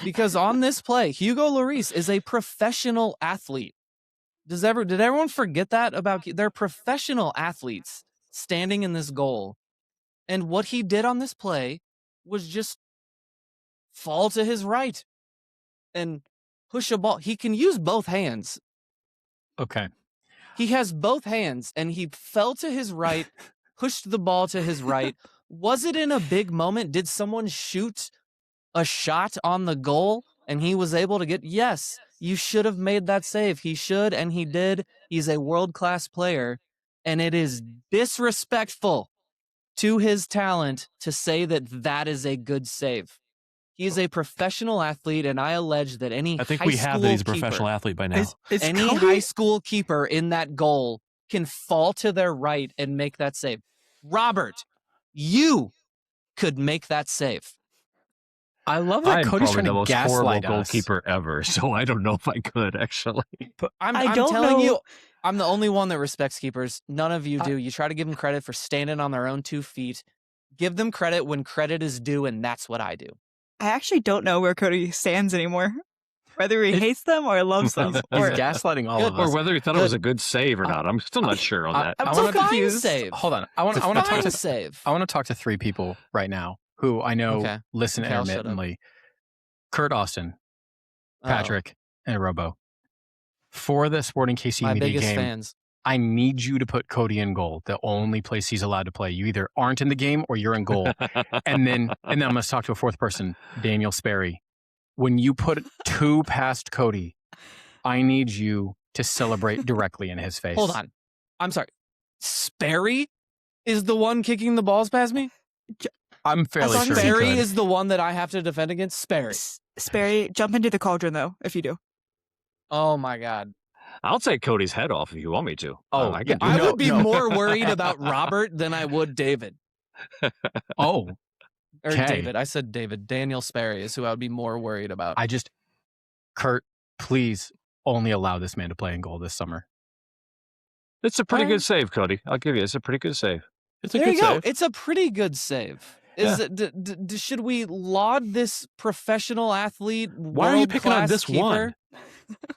because on this play, Hugo Lloris is a professional athlete. Did everyone forget that about they're professional athletes standing in this goal, and what he did on this play was just fall to his right and push a ball. He can use both hands. Okay. He has both hands, and he fell to his right, pushed the ball to his right. Was it in a big moment? Did someone shoot a shot on the goal, and he was able to get? Yes, you should have made that save. He should, and he did. He's a world-class player, and it is disrespectful to his talent to say that that is a good save. He's a professional athlete, and I allege that any I think high we have that he's a school professional keeper- athlete by now. any high school keeper in that goal can fall to their right and make that save. Robert, you could make that save. I love that I'm Cody's probably trying the to most horrible gaslight us. goalkeeper ever, so I don't know if I could actually. I'm don't telling know- you, I'm the only one that respects keepers. None of you do. You try to give them credit for standing on their own 2 feet. Give them credit when credit is due, and that's what I do. I actually don't know where Cody stands anymore. Whether he hates them or loves them. He's Or, gaslighting all of Or us. whether he thought it was a good save or not. I'm still not sure on that. I'm I so wanna- confused. Save. Hold on. I want to Fine talk to save. I want to talk to 3 people right now who I know Okay. listen Okay, I'll shut up. intermittently. Kurt Austin, Oh, Patrick, and Robo. For the Sporting KC my media biggest game, fans. I need you to put Cody in goal. The only place he's allowed to play. You either aren't in the game or you're in goal. and then I'm going to talk to a 4th person, Daniel Sperry. When you put 2 past Cody, I need you to celebrate directly in his face. Hold on. I'm sorry. Sperry is the one kicking the balls past me? I'm fairly As long sure as he Sperry could. is the one that I have to defend against? Sperry. Sperry, jump into the cauldron though, if you do. Oh my God. I'll take Cody's head off if you want me to. Oh, I can do I that. would be more worried about Robert than I would David. Oh, Or Okay. David. I said David. Daniel Sperry is who I would be more worried about. Kurt, please only allow this man to play in goal this summer. It's a pretty good save, Cody. I'll give you. It's a pretty good save. It's a There good you go. save. It's a pretty good save. Should we laud this professional athlete? Why are you picking on world-class this keeper? one?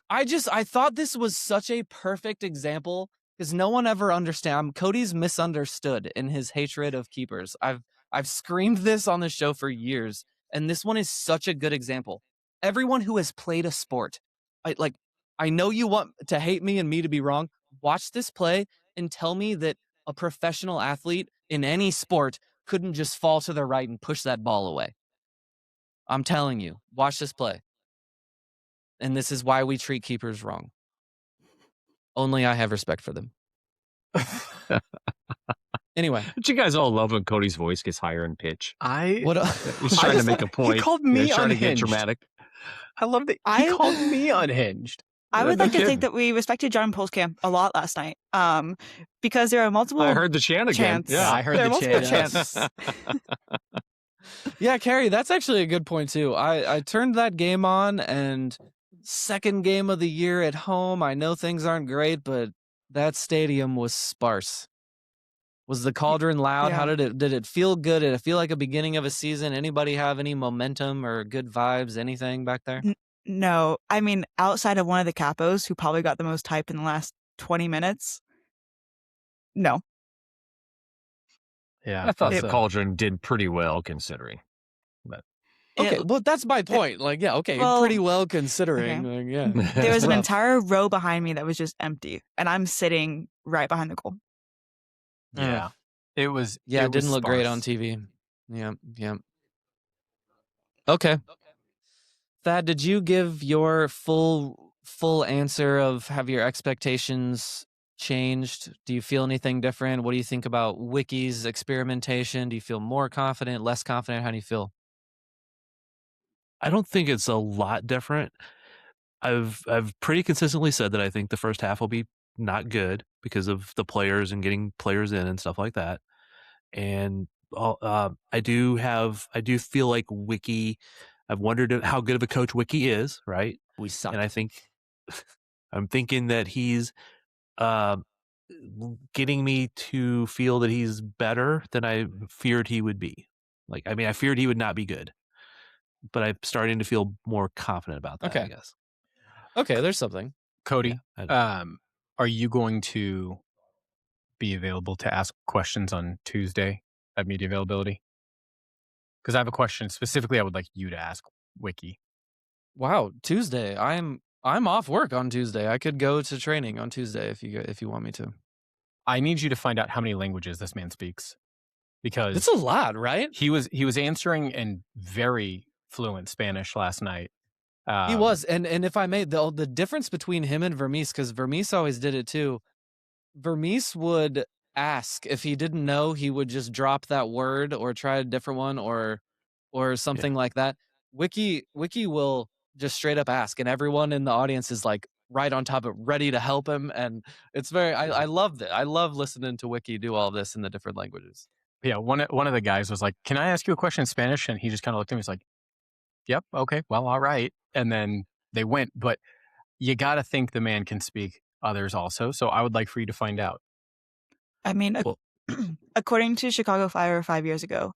I thought this was such a perfect example because no one ever understands. Cody's misunderstood in his hatred of keepers. I've screamed this on the show for years, and this one is such a good example. everyone who has played a sport, I know you want to hate me and me to be wrong. Watch this play and tell me that a professional athlete in any sport couldn't just fall to the right and push that ball away. I'm telling you, watch this play. And this is why we treat keepers wrong. Only I have respect for them. Anyway. But you guys all love when Cody's voice gets higher in pitch. He's trying to make a point. He called me trying unhinged. to get dramatic. I love that he called me unhinged. I would like to think that we respected John Polskamp a lot last night, because there are multiple. I heard the chant again. chants. Yeah, I heard There are the multiple chant. chants. Yeah, Carrie, that's actually a good point too. I turned that game on, and second game of the year at home. I know things aren't great, but that stadium was sparse. Was the Cauldron loud? Yeah. How did it feel good? Did it feel like a beginning of a season? Anybody have any momentum or good vibes, anything back there? No, I mean, outside of one of the capos who probably got the most hype in the last 20 minutes, no. Yeah, I thought the It- Cauldron did pretty well considering. Okay, It- well, that's my point. Like, yeah, okay, Well, pretty well considering. okay. Like, yeah, There was an rough. entire row behind me that was just empty, and I'm sitting right behind the goal. Yeah. It was. Yeah, it it didn't was look great on sparse. TV. Yeah. Okay. Thad, did you give your full answer of have your expectations changed? Do you feel anything different? What do you think about Wicky's experimentation? Do you feel more confident, less confident? How do you feel? I don't think it's a lot different. I've pretty consistently said that I think the first half will be not good because of the players and getting players in and stuff like that. And I do feel like Wicky. I've wondered how good of a coach Wicky is, right? We suck. And I think I'm thinking that he's getting me to feel that he's better than I feared he would be. Like, I mean, I feared he would not be good, but I'm starting to feel more confident about that. Okay. I guess. Okay, there's something. Cody, Yeah, are you going to be available to ask questions on Tuesday at media availability? Because I have a question specifically I would like you to ask Wicky. Wow, Tuesday. I'm off work on Tuesday. I could go to training on Tuesday if you want me to. I need you to find out how many languages this man speaks, because It's a lot, right? he was answering in very fluent Spanish last night. He was, and if I may, the difference between him and Vermees, because Vermees always did it too. Vermees would ask if he didn't know, he would just drop that word or try a different one or something like that. Wicky will just straight up ask, and everyone in the audience is like right on top of it, ready to help him, and it's very. I loved it. I love listening to Wicky do all this in the different languages. Yeah, one of the guys was like, "Can I ask you a question in Spanish?" And he just kind of looked at me. He's like, "Yep, okay, well, all right." And then they went. But you got to think the man can speak others also. So I would like for you to find out. I mean, Well- according to Chicago Fire 5 years ago,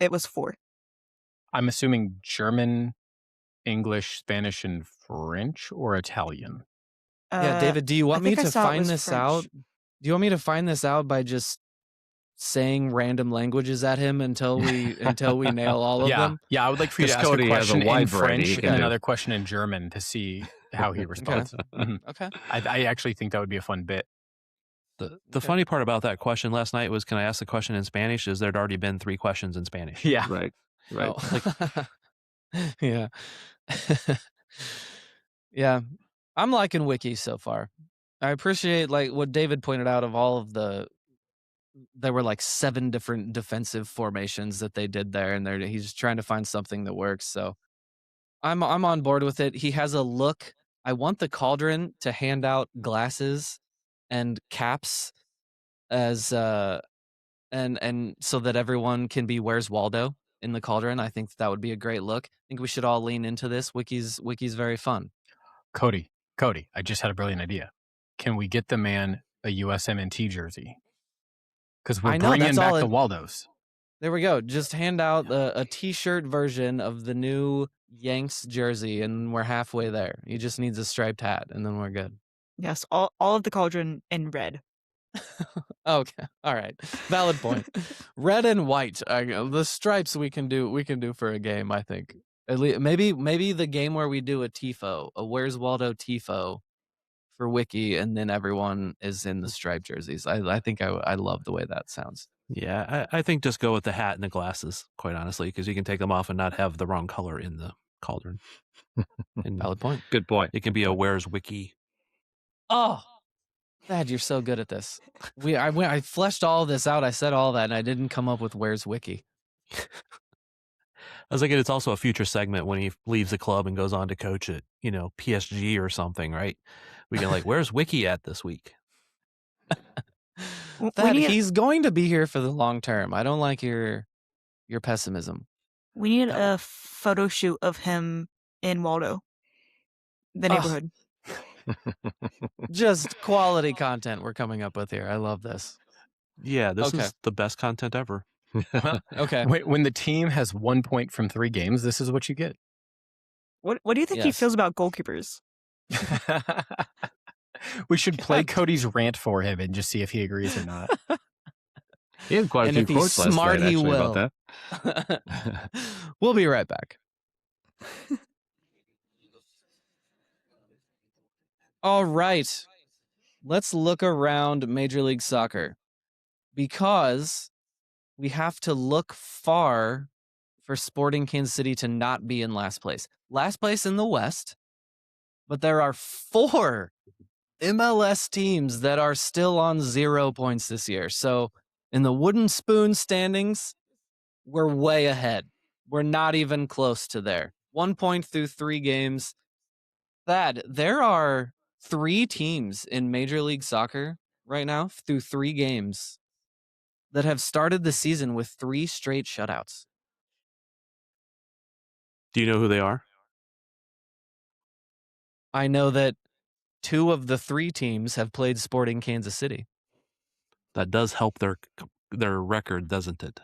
it was 4. I'm assuming German, English, Spanish, and French, or Italian. Yeah, David, do you want me think I to saw it find was this French. out? Do you want me to find this out by just saying random languages at him until we nail all of them? Yeah, I would like for you to Because ask a Cody has a question in wide variety he French can and do. another question in German to see how he responds. Mhm. Okay. I actually think that would be a fun bit. The funny part about that question last night was, can I ask the question in Spanish? Is there'd already been 3 questions in Spanish. Yeah. Right. Oh. Yeah. Yeah. I'm liking Wiki so far. I appreciate like what David pointed out of all of there were like 7 different defensive formations that they did there, and he's trying to find something that works. So I'm on board with it. He has a look. I want the Cauldron to hand out glasses and caps as and so that everyone can be Where's Waldo in the Cauldron. I think that would be a great look. I think we should all lean into this. Wiki's very fun. Cody, I just had a brilliant idea. Can we get the man a USMNT jersey? Because we're I know, bringing that's back all the Waldos. There we go. Just hand out a t-shirt version of the new Yanks jersey, and we're halfway there. He just needs a striped hat, and then we're good. Yes, all of the Cauldron in red. Okay, all right, valid point. Red and white. The stripes we can do for a game. I think Maybe the game where we do a tifo, a Where's Waldo tifo for Wicky, and then everyone is in the striped jerseys. I think I love the way that sounds. Yeah, I think just go with the hat and the glasses, quite honestly, because you can take them off and not have the wrong color in the cauldron. Valid point. Good point. It can be a Where's Wicky. Oh, Dad, you're so good at this. I fleshed all this out. I said all that, and I didn't come up with Where's Wicky. I was thinking it's also a future segment when he leaves the club and goes on to coach at, PSG or something, right? We can where's Wicky at this week? He's going to be here for the long term. I don't like your pessimism. We need a photo shoot of him in Waldo, the neighborhood. Just quality content we're coming up with here. I love this. Yeah, this is the best content ever. Okay. When the team has 1 point from 3 games, this is what you get. What do you think he feels about goalkeepers? We should play Cody's rant for him and just see if he agrees or not. He had quite a few quotes last night, actually, about that. We'll be right back. All right. Let's look around Major League Soccer because we have to look far for Sporting Kansas City to not be in last place. Last place in the West, but there are 4 MLS teams that are still on 0 points this year. So in the wooden spoon standings, we're way ahead. We're not even close to there. 1 point through 3 games. Thad, there are 3 teams in Major League Soccer right now through 3 games that have started the season with 3 straight shutouts. Do you know who they are? I know that 2 of the 3 teams have played Sporting Kansas City. That does help their record, doesn't it?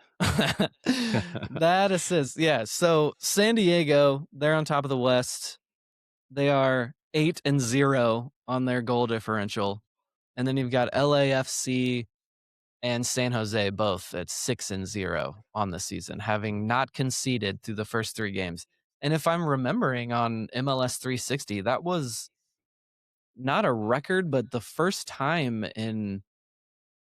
That assists. Yeah. So San Diego, they're on top of the West. They are 8-0 on their goal differential. And then you've got LAFC and San Jose both at 6-0 on the season, having not conceded through the first 3 games. And if I'm remembering on MLS 360, that was not a record, but the first time in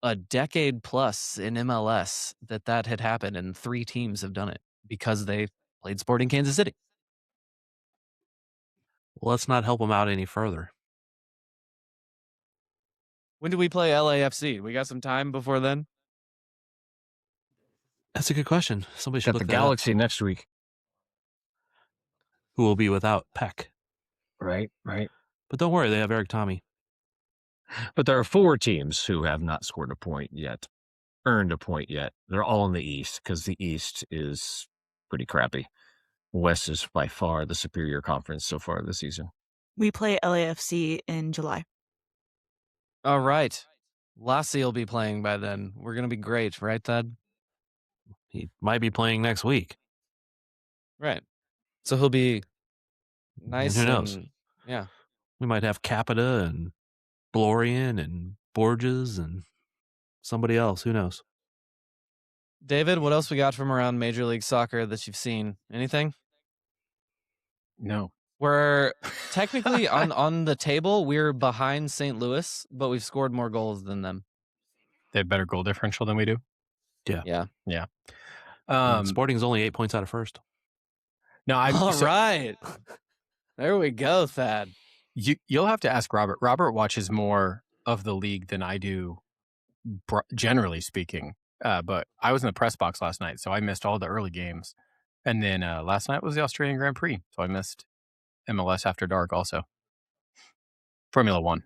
a decade plus in MLS that had happened, and 3 teams have done it because they played Sporting Kansas City. Well, let's not help them out any further. When do we play LAFC? We got some time before then? That's a good question. Somebody should Got look the that Galaxy up. next week. Who will be without Peck. Right. But don't worry, they have Eric Tommy. But there are 4 teams who have not scored a point yet, earned a point yet. They're all in the East because the East is pretty crappy. West is by far the superior conference so far this season. We play LAFC in July. All right. Lassie will be playing by then. We're going to be great, right, Thad? He might be playing next week. Right. So he'll be nice. And who knows? Yeah. We might have Capita and Blorian and Borges and somebody else. Who knows? David, what else we got from around Major League Soccer that you've seen? Anything? No. We're technically on the table, we're behind St. Louis, but we've scored more goals than them. They have better goal differential than we do. Yeah. Sporting's only 8 points out of first. No, right. There we go, Thad. You'll have to ask Robert. Robert watches more of the league than I do, generally speaking. But I was in the press box last night, so I missed all the early games. And then last night was the Australian Grand Prix, so I missed MLS After Dark also. Formula 1.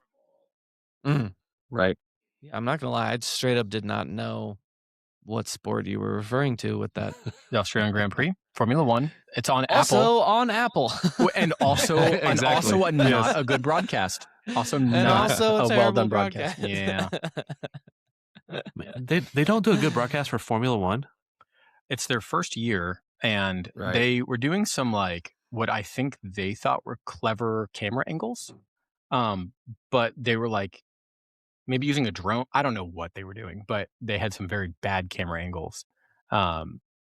Right. Yeah, I'm not going to lie. I straight up did not know what sport you were referring to with that. The Australian Grand Prix, Formula 1. It's on also Apple. On Apple. And also, not a good broadcast. Also not a well-done broadcast. Yeah. Man, they don't do a good broadcast for Formula 1. It's their first year, and they were doing some what I think they thought were clever camera angles. But they were maybe using a drone. I don't know what they were doing, but they had some very bad camera angles.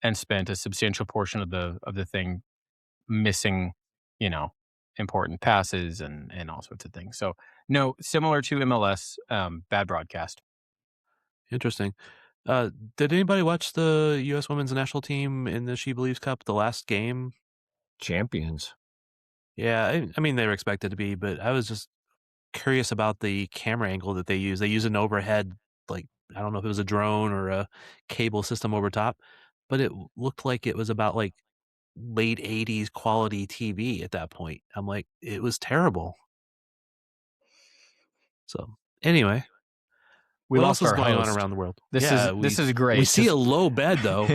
And spent a substantial portion of the thing missing, important passes and all sorts of things. So no, similar to MLS, bad broadcast. Interesting. Did anybody watch the U.S. Women's National Team in the She Believes Cup, the last game? Champions. Yeah, I mean, they were expected to be, but I was just curious about the camera angle that they use. They use an overhead, like, I don't know if it was a drone or a cable system over top, but it looked like it was about like late 80s quality TV at that point. I'm like, it was terrible. So anyway, We what lost else is our going on host. around the world? This is great. We see a low bed though.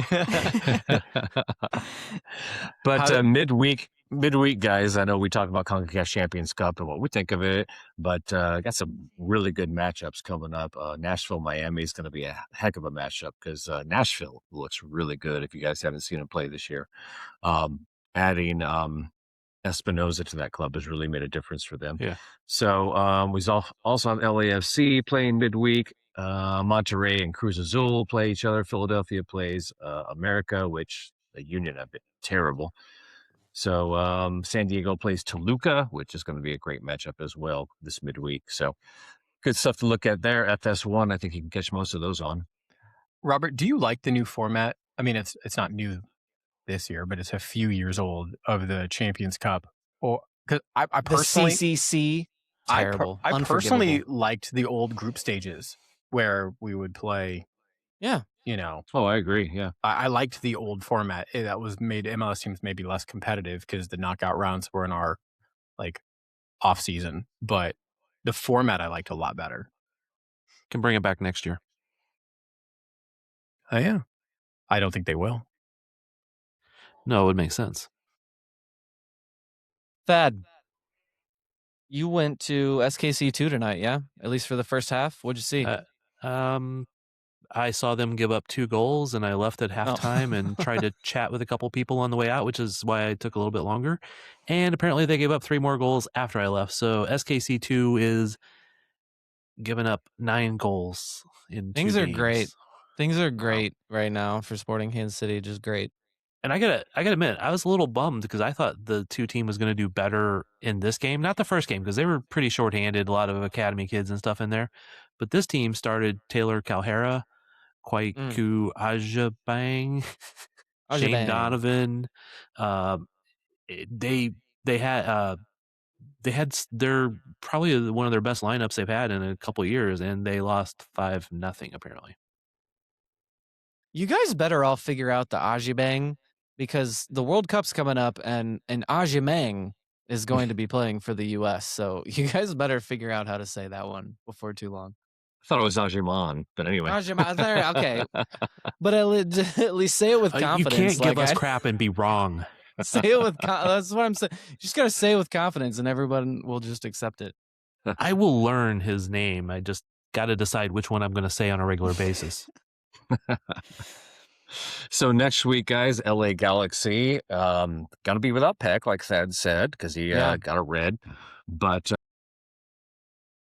But midweek, guys, I know we talk about CONCACAF Champions Cup and what we think of it, but got some really good matchups coming up. Nashville, Miami is going to be a heck of a matchup because Nashville looks really good if you guys haven't seen them play this year. Adding Espinoza to that club has really made a difference for them. Yeah. So we also have LAFC playing midweek. Monterrey and Cruz Azul play each other. Philadelphia plays America, which the Union have been terrible. So San Diego plays Toluca, which is going to be a great matchup as well this midweek. So good stuff to look at there. FS1, I think you can catch most of those on. Robert, do you like the new format? I mean, it's not new this year, but it's a few years old of the Champions Cup. Or because I personally, the CCC, terrible. I personally liked the old group stages where we would play. Yeah. Oh, I agree. Yeah. I liked the old format. That was made MLS teams maybe less competitive because the knockout rounds were in our off season, but the format I liked a lot better. Can bring it back next year. Oh yeah. I don't think they will. No, it would make sense. Thad, you went to SKC2 tonight, yeah? At least for the first half. What'd you see? I saw them give up 2 goals, and I left at halftime and tried to chat with a couple people on the way out, which is why I took a little bit longer. And apparently they gave up 3 more goals after I left. So SKC2 is giving up 9 goals in 2 Things games. are great. Things are great right now for Sporting Kansas City, just great. And I gotta admit, I was a little bummed because I thought the 2 team was going to do better in this game. Not the first game because they were pretty shorthanded, a lot of academy kids and stuff in there. But this team started Taylor Calhera, Kwaiku Ajabang, Shane Donovan. They had their probably one of their best lineups they've had in a couple of years, and they lost 5-0 apparently. You guys better all figure out the Ajibang because the World Cup's coming up and Ajimang is going to be playing for the U.S. So you guys better figure out how to say that one before too long. I thought it was Ajiman, but anyway. Ajiman, okay. But at least say it with confidence. You can't give us crap and be wrong. Say it with that's what I'm saying. You just got to say it with confidence and everyone will just accept it. I will learn his name. I just got to decide which one I'm going to say on a regular basis. So next week, guys, LA Galaxy, gonna be without Peck, like Thad said, because he got a red, but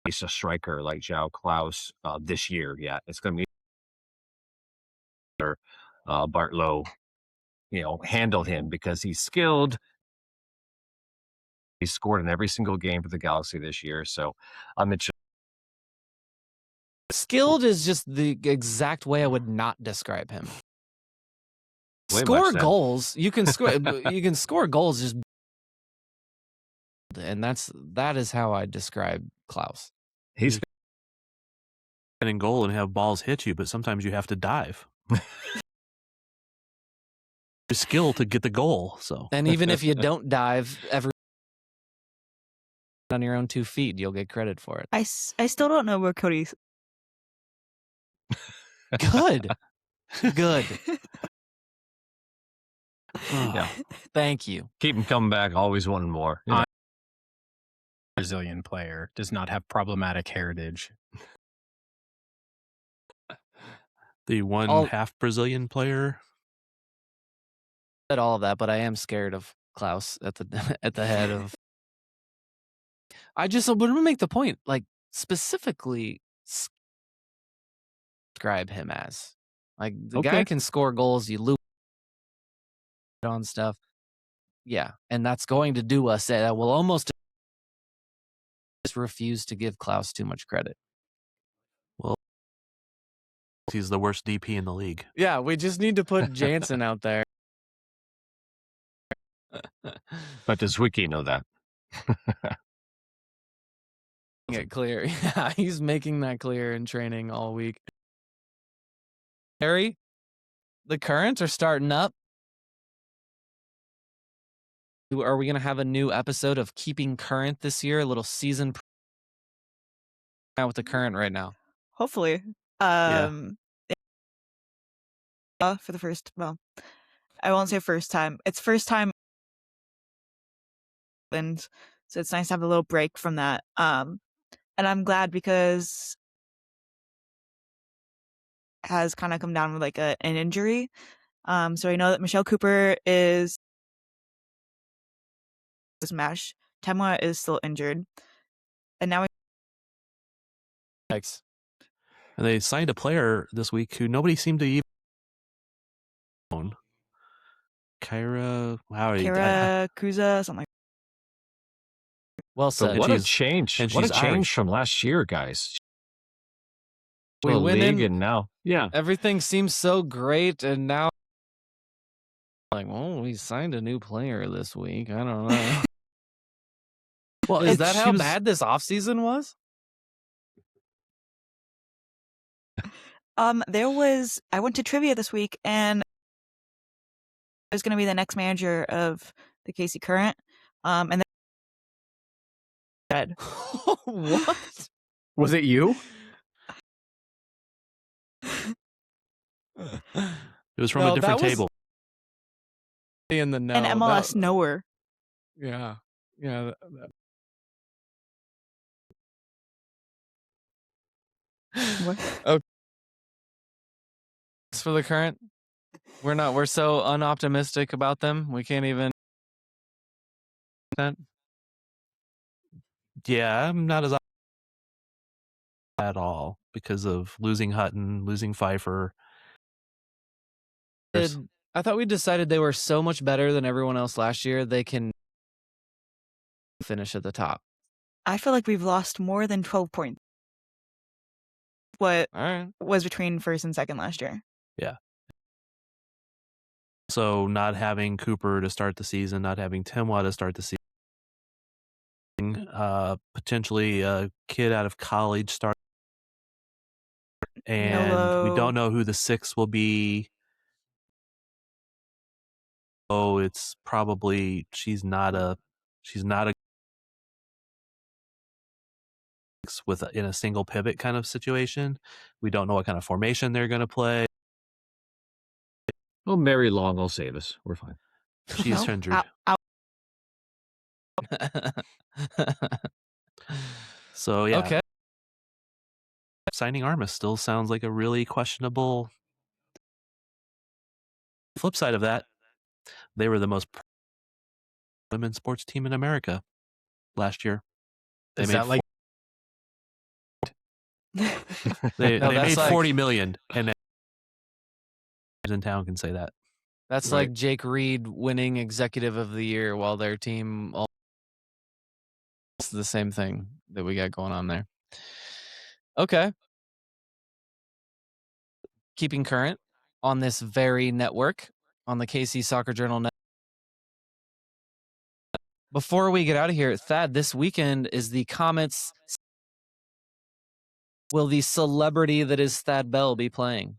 he's a striker like João Klaus this year. Yeah, it's gonna be Bartlow, handle him because he's skilled. He's scored in every single game for the Galaxy this year, so I'm interested. Skilled is just the exact way I would not describe him. Score goals. You can score. You can score goals just, and that is how I describe Klaus. He's in goal and have balls hit you, but sometimes you have to dive. Skill to get the goal. So, and even if you don't dive every on your own 2 feet, you'll get credit for it. I still don't know where Cody's. Good. Yeah. Thank you. Keep him coming back. Always wanting more. Brazilian player does not have problematic heritage. The half Brazilian player. Said all of that, but I am scared of Klaus at the head of. I just want to make the point, like specifically describe him as like the guy can score goals. You loop on stuff. Yeah, and that's going to do us. That will almost just refuse to give Klaus too much credit. Well, he's the worst DP in the league. Yeah, we just need to put Jansen out there. But does Wicky know that? It clear. Yeah, he's making that clear in training all week. Harry, the Currents are starting up. Are we going to have a new episode of Keeping Current this year? A little season out with the Current right now. Hopefully. Yeah. For the first, well, I won't say first time. It's first time, and so it's nice to have a little break from that. And I'm glad because has kind of come down with like an injury. So I know that Michelle Cooper is smash. Temwa is still injured, and now Thanks. And they signed a player this week who nobody seemed to even own. Kyra Kuza, something like Well But said. what a change. and What a she's change Irish. from last year, guys. We To a win league in- and now, yeah. Everything seems so great, and now like, well, we signed a new player this week. I don't know. Well, Is that how bad this offseason was? I went to trivia this week, and I was going to be the next manager of the Casey Current, and then What? Was it you? It was from No, a different that was- table. In the know. and MLS knower. Yeah. Yeah. What? Okay. As for the Current, we're so unoptimistic about them. We can't even. Yeah, I'm not as at all because of losing Hutton, losing Pfeiffer. I thought we decided they were so much better than everyone else last year. They can finish at the top. I feel like we've lost more than 12 points. What All right. was between first and second last year? Yeah. So not having Cooper to start the season, not having Timwa to start the season, potentially a kid out of college start, and we don't know who the sixth will be. Oh, it's probably she's not a in a single pivot kind of situation. We don't know what kind of formation they're going to play. Well, Mary Long will save us. We're fine. She's injured. So yeah. Okay. Signing Armas still sounds like a really questionable. Flip side of that, they were the most women's sports team in America last year. They Is made that like they No, made that's like- 40 million, and in town can say that. That's Right. like Jake Reed winning Executive of the Year while their team. It's the same thing that we got going on there. Okay. Keeping Current on this very network, on the KC Soccer Journal Network. Before we get out of here, Thad, this weekend is the Comets. Will the celebrity that is Thad Bell be playing?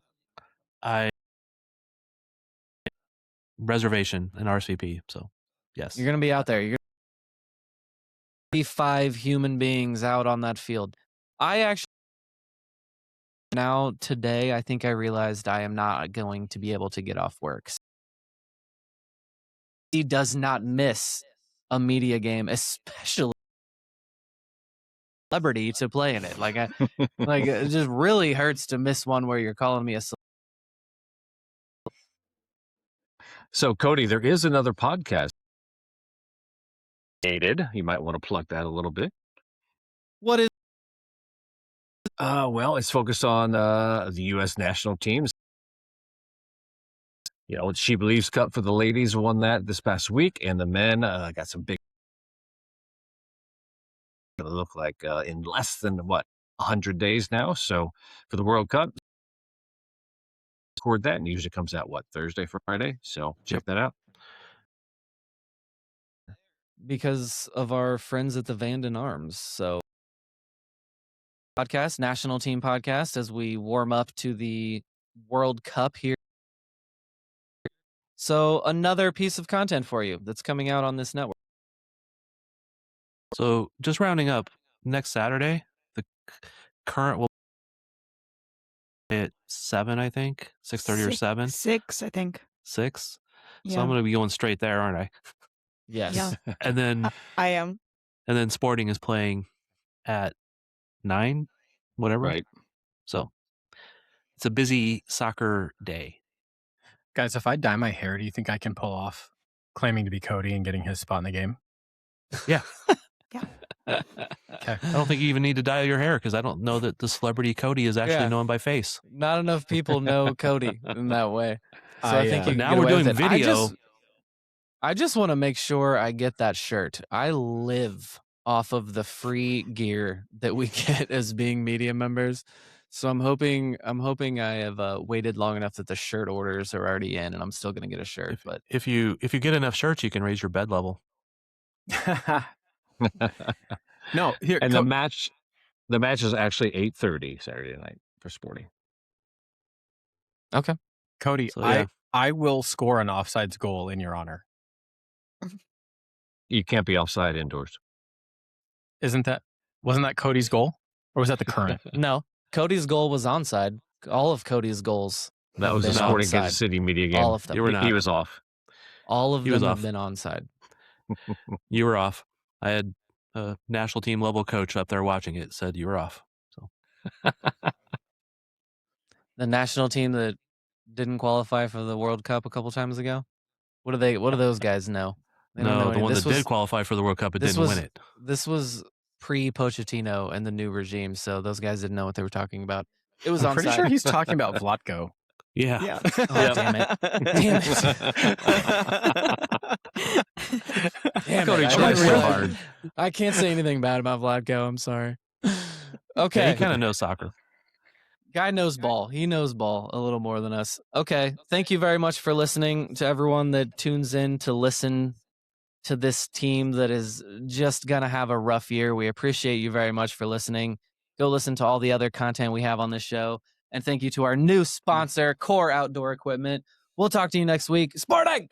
Reservation and RSVP. So yes, You're going to be out there. You're going to be 5 human beings out on that field. I actually, now today, I think I realized I am not going to be able to get off work. He does not miss a media game, especially celebrity to play in it. Like, it just really hurts to miss one where you're calling me a celebrity. So, Cody, there is another podcast. You might want to plug that a little bit. What is? Well, it's focused on the U.S. national teams. She Believes Cup for the ladies won that this past week, and the men got some big. Going to look like in less than 100 days now. So for the World Cup, record that, and usually comes out Thursday, Friday. So check that out. Because of our friends at the Vanden Arms. So podcast, national team podcast, as we warm up to the World Cup here. So another piece of content for you that's coming out on this network. So just rounding up, next Saturday, the current will be at 7, I think, 6:30 or 7. 6, I think. 6. Yeah. So I'm going to be going straight there, aren't I? Yes. Yeah. And then I am. And then Sporting is playing at 9, whatever. Right. So it's a busy soccer day. Guys, if I dye my hair, do you think I can pull off claiming to be Cody and getting his spot in the game? Yeah. Yeah. Okay. I don't think you even need to dye your hair because I don't know that the celebrity Cody is actually known by face. Not enough people know Cody in that way. So I think you can now get we're away with doing it. video. I just want to make sure I get that shirt. I live off of the free gear that we get as being media members. So I'm hoping I have waited long enough that the shirt orders are already in, and I'm still going to get a shirt. But if you get enough shirts, you can raise your bed level. No, here and the match is actually 8:30 Saturday night for Sporting. Okay, Cody, So, yeah. I will score an offsides goal in your honor. You can't be offside indoors. Wasn't that Cody's goal, or was that the current? no, Cody's goal was onside. All of Cody's goals. That have was the been Sporting onside. Kansas City media game. All of them. You were not. He was off. All of He them was have off. been onside. You were off. I had a national team level coach up there watching it. Said you were off. So The national team that didn't qualify for the World Cup a couple times ago. What do those guys know? They don't know no, the any- one this that did qualify for the World Cup, it this didn't was- win it. This was pre-Pochettino and the new regime, so those guys didn't know what they were talking about. It was I'm pretty onside. sure he's talking about Vlatko. Yeah. Yeah. Oh, damn it. Damn Damn Cody it. tries so Really- hard. I can't say anything bad about Vlatko. I'm sorry. Yeah, Okay. he kind of knows soccer. Guy knows ball. He knows ball a little more than us. Okay. Thank you very much for listening to everyone that tunes in to listen to this team that is just going to have a rough year. We appreciate you very much for listening. Go listen to all the other content we have on this show. And thank you to our new sponsor, Core Outdoor Equipment. We'll talk to you next week. Sporting!